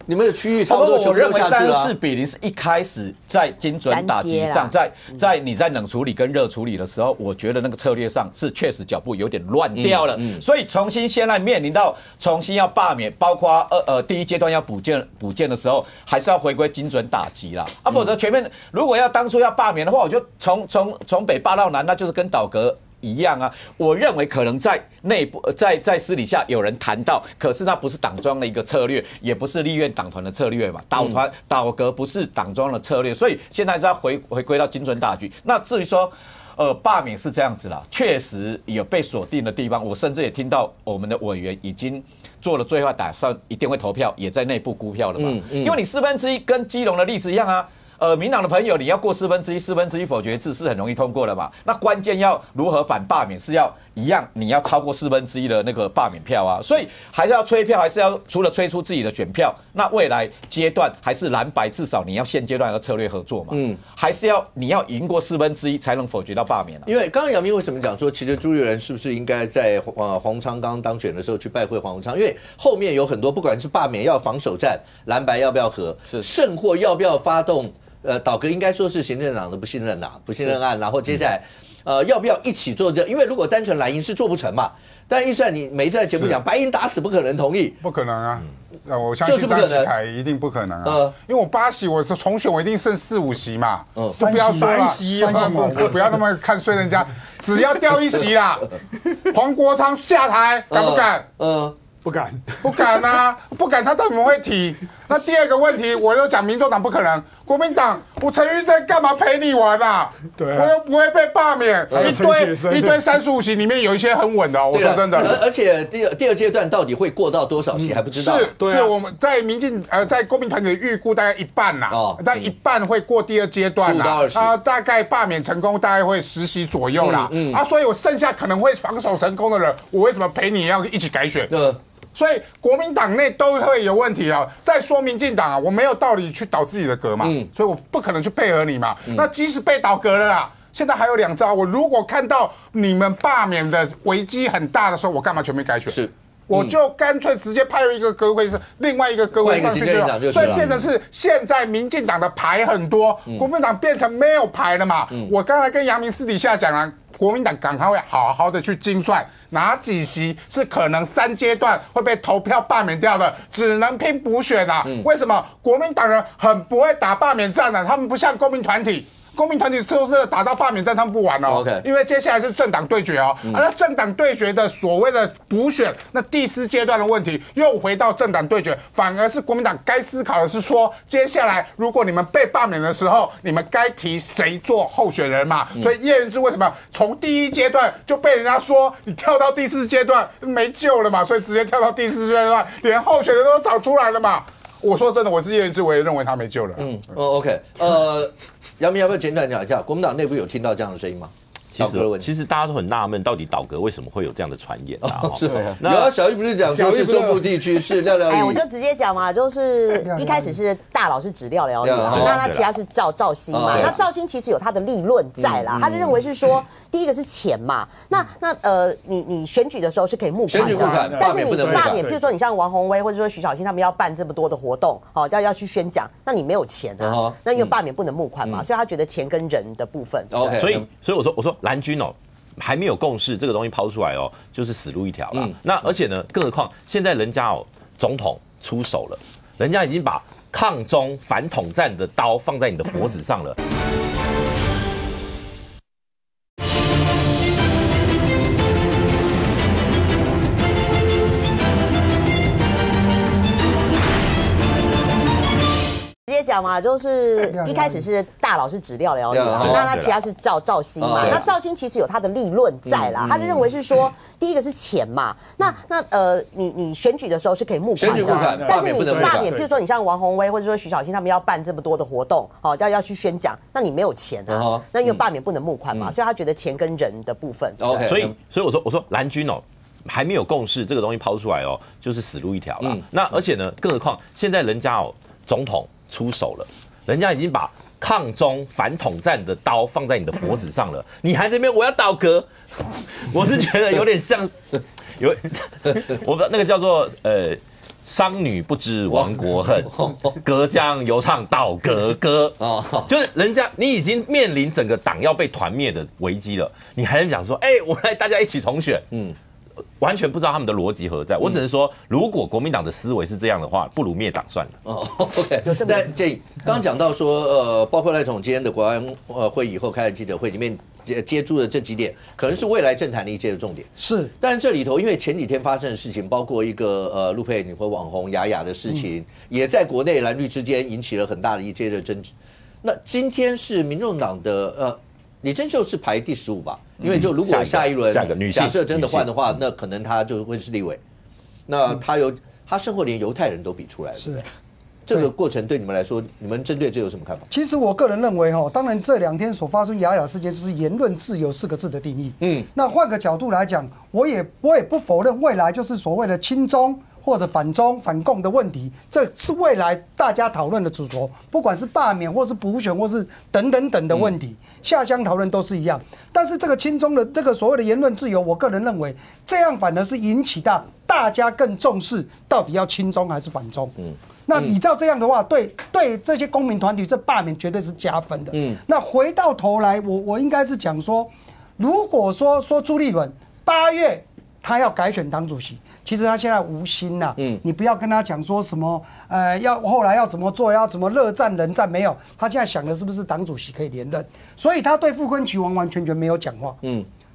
你们的区域差不多我认为34-0是一开始在精准打击上，在你在冷处理跟热处理的时候，我觉得那个策略上是确实脚步有点乱掉了，所以重新现在面临到重新要罢免，包括第一阶段要补件的时候，还是要回归精准打击啦，否则全面如果要当初要罢免的话，我就从北罢到南，那就是跟倒戈一样啊，我认为可能在内部在私底下有人谈到，可是那不是党中的一个策略，也不是立院党团的策略嘛，倒戈不是党中的策略，所以现在是要回归到精准打击。那至于说罢免是这样子啦，确实有被锁定的地方，我甚至也听到我们的委员已经做了最坏打算，一定会投票，也在内部估票了嘛，因为你1/4跟基隆的例子一样啊。民党的朋友，你要过1/4否决制是很容易通过的嘛？那关键要如何反罢免是要一样，你要超过1/4的那个罢免票啊，所以还是要催票，还是要除了催出自己的选票，那未来阶段还是蓝白至少你要现阶段的策略合作嘛，还是你要赢过1/4才能否决到罢免啊。因为刚刚杨明为什么讲说，其实朱立伦是不是应该在黄鸿昌刚当选的时候去拜会黄鸿昌？因为后面有很多不管是罢免要防守战，蓝白要不要和，甚或要不要发动。倒戈应该说是行政党的不信任案，然后接下来，要不要一起做这？因为如果单纯蓝营是做不成嘛。但预算你每一次在节目讲，白银打死不可能同意，不可能啊！我相信张启凯一定不可能啊！因为我8席，我重选我一定剩4-5席嘛，都不要说了，不要那么看衰人家，只要掉1席啦，黄国昌下台敢不敢？不敢啊！不敢，他怎么会提？那第二个问题，我又讲民众党不可能，国民党，我陈玉珍干嘛陪你玩啊？对啊，我又不会被罢免，一堆35席里面有一些很稳的，我说真的。而且第二阶段到底会过到多少席还不知道。是我们在在公民团体预估大概一半啦，但一半会过第二阶段啦，大概罢免成功大概会10席左右啦，所以我剩下可能会防守成功的人，我为什么陪你要一起改选？所以国民党内都会有问题啊。再说民进党啊，我没有道理去倒自己的阁嘛，所以我不可能去配合你嘛。那即使被倒阁了啦，现在还有2招。我如果看到你们罢免的危机很大的时候，我干嘛全面改选？是。我就干脆直接派一个阁揆是另外一个阁揆上去就好，所以变成是现在民进党的牌很多，国民党变成没有牌了嘛。我刚才跟杨明私底下讲了，国民党赶快会好好的去精算哪几席是可能3阶段会被投票罢免掉的，只能拼补选啊。为什么国民党人很不会打罢免战呢？他们不像公民团体。公民团体就是打到罢免战，他们不玩哦。因为接下来是政党对决哦。那政党对决的所谓的补选，那第4阶段的问题又回到政党对决，反而是国民党该思考的是说，接下来如果你们被罢免的时候，你们该提谁做候选人嘛？所以叶元之为什么从第1阶段就被人家说你跳到第4阶段没救了嘛？所以直接跳到第4阶段，连候选人都找出来了嘛？我说真的，我是叶元之，我也认为他没救了。OK， 杨明要不要简短讲一下，国民党内部有听到这样的声音吗？其实大家都很纳闷，到底倒阁为什么会有这样的传言啊？是，然后小玉不是讲说是中部地区是廖一，我就直接讲嘛，就是一开始是大佬是指廖一嘛，那他其他是赵兴嘛，那赵兴其实有他的立论在啦，他就认为是说，第一个是钱嘛，那你选举的时候是可以募款的，但是你罢免，比如说你像王宏威或者说徐小新他们要办这么多的活动，好要去宣讲，那你没有钱啊，那因为罢免不能募款嘛，所以他觉得钱跟人的部分，所以我说。蓝军哦，还没有共识，这个东西抛出来哦，就是死路一条了。那而且呢，更何况现在人家总统出手了，人家已经把抗中反统战的刀放在你的脖子上了。讲嘛，就是一开始是大佬是指廖一嘛，那他其他是赵兴嘛，那赵兴其实有他的立论在啦，他就认为是说，第一个是钱嘛，那你选举的时候是可以募款的，但是你罢免，比如说你像王宏威或者说徐小新他们要办这么多的活动，好要去宣讲，那你没有钱啊，那因为罢免不能募款嘛，所以他觉得钱跟人的部分，所以我说蓝军哦。还没有共识，这个东西抛出来哦，就是死路一条了。那而且呢，更何况现在人家总统出手了，人家已经把抗中反统战的刀放在你的脖子上了，你还在那边我要倒戈，我是觉得有点像我那个叫做商女不知亡国恨，隔江犹唱倒戈歌。就是人家你已经面临整个党要被团灭的危机了，你还能讲说，我来大家一起重选，完全不知道他们的逻辑何在。我只能说，如果国民党的思维是这样的话，不如灭党算了。OK。但这刚刚讲到说，包括赖总今天的国安会以后开的记者会里面接触的这几点，可能是未来政坛的一些重点。是，但是这里头因为前几天发生的事情，包括一个陆配女和网红雅雅的事情，也在国内蓝绿之间引起了很大的一些的争执。那今天是民众党的李珍秀是排第15吧？因为就如果下一轮假设真的换的话，那可能他就会是立委。那他甚或连犹太人都比出来了。是。这个过程对你们来说，你们针对这有什么看法？其实我个人认为当然这2天所发生雅雅事件就是言论自由4个字的定义。那换个角度来讲，我也不否认未来就是所谓的亲中或者反中反共的问题，这是未来大家讨论的主轴，不管是罢免或是补选或是等等的问题，下乡讨论都是一样。但是这个亲中的这个所谓的言论自由，我个人认为这样反而是引起大家更重视到底要亲中还是反中。那依照这样的话，对这些公民团体，这罢免绝对是加分的。那回到头来，我应该是讲说，如果说朱立伦8月他要改选党主席，其实他现在无心呐。你不要跟他讲说什么后来要怎么做，要怎么热战冷战，没有，他现在想的是不是党主席可以连任，所以他对傅昆萁完完全全没有讲话。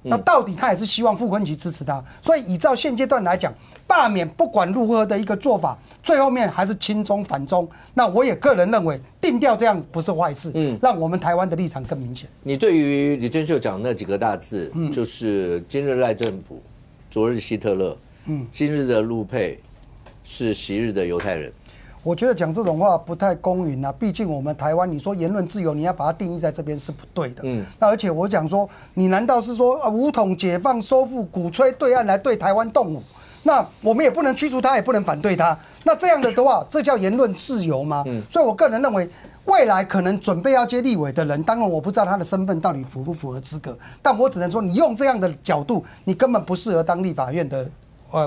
那到底他也是希望傅昆萁支持他，所以依照现阶段来讲，罢免不管如何的一个做法，最后面还是亲中反中。那我也个人认为定调这样不是坏事，让我们台湾的立场更明显。你对于李珍秀讲那几个大字，就是今日赖政府，昨日希特勒，今日的陆配是昔日的犹太人。我觉得讲这种话不太公允啊，毕竟我们台湾，你说言论自由，你要把它定义在这边是不对的。那而且我讲说，你难道是说武统解放收复，鼓吹对岸来对台湾动武？那我们也不能驱逐他，也不能反对他。那这样的话，这叫言论自由吗？所以我个人认为，未来可能准备要接立委的人，当然我不知道他的身份到底符不符合资格，但我只能说，你用这样的角度，你根本不适合当立法院的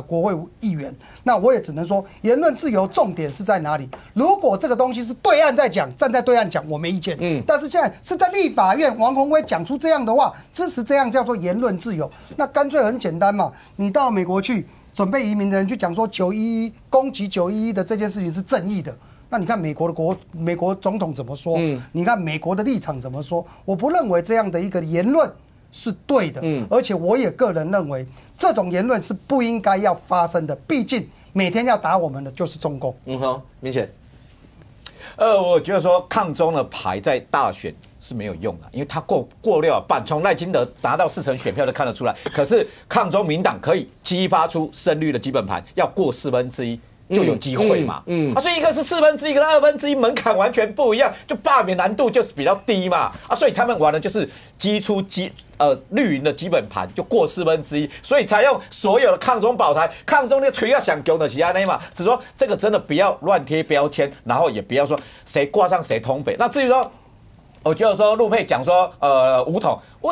国会议员。那我也只能说，言论自由重点是在哪里？如果这个东西是对岸在讲，站在对岸讲，我没意见。但是现在是在立法院，王宏威讲出这样的话，支持这样叫做言论自由，那干脆很简单嘛，你到美国去。准备移民的人去讲说911攻击911的这件事情是正义的，那你看美国总统怎么说？你看美国的立场怎么说？我不认为这样的一个言论是对的，而且我也个人认为这种言论是不应该要发生的，毕竟每天要打我们的就是中共。明显。我觉得说抗中的牌在大选是没有用的，因为他过6半，从赖清德拿到40%选票就看得出来。可是抗中民党可以激发出胜率的基本盘，要过1/4就有机会嘛。所以一个是1/4跟2/4门槛完全不一样，就罢免难度就是比较低嘛。所以他们玩的就是激出绿营的基本盘就过1/4，所以才用所有的抗中保台，抗中的锤要想攻的其他那嘛，只说这个真的不要乱贴标签，然后也不要说谁挂上谁通匪。那至于说，我觉得说陆配讲说武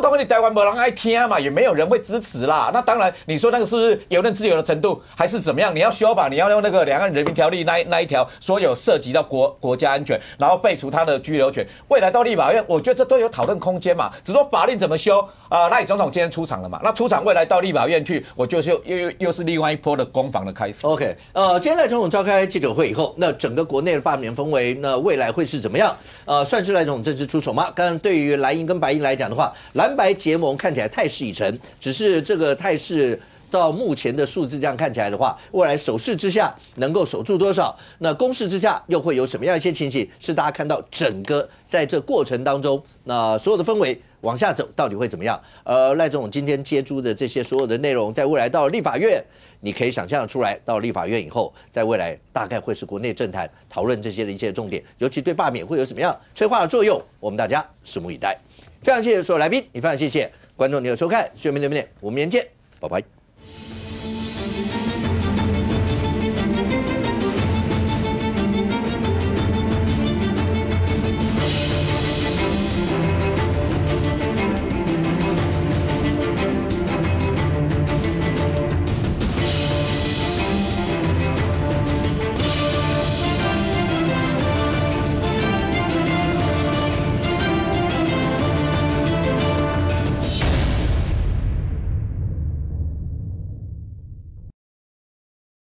统你台湾没人爱听嘛，也没有人会支持啦。那当然，你说那个是不是言论自由的程度，还是怎么样？你要修法，你要用那个《两岸人民条例》那一条，说有涉及到国家安全，然后废除他的居留权。未来到立法院，我觉得这都有讨论空间嘛。只说法令怎么修赖总统今天出场了嘛？那出场未来到立法院去，我觉得又是另外一波的攻防的开始。OK， 今天赖总统召开记者会以后，那整个国内的罢免氛围，那未来会是怎么样？算是赖总统正式出手吗？刚刚对于蓝营跟白营来讲的话，蓝白结盟看起来态势已成，只是这个态势到目前的数字这样看起来的话，未来守势之下能够守住多少？那攻势之下又会有什么样一些情形？是大家看到整个在这过程当中，那所有的氛围往下走到底会怎么样？赖总统今天接触的这些所有的内容，在未来到立法院，你可以想象出来，到立法院以后，在未来大概会是国内政坛讨论这些的一些重点，尤其对罢免会有什么样催化的作用，我们大家拭目以待。非常谢谢所有来宾，也非常谢谢观众您的收看，学民对不对？我们明天见，拜拜。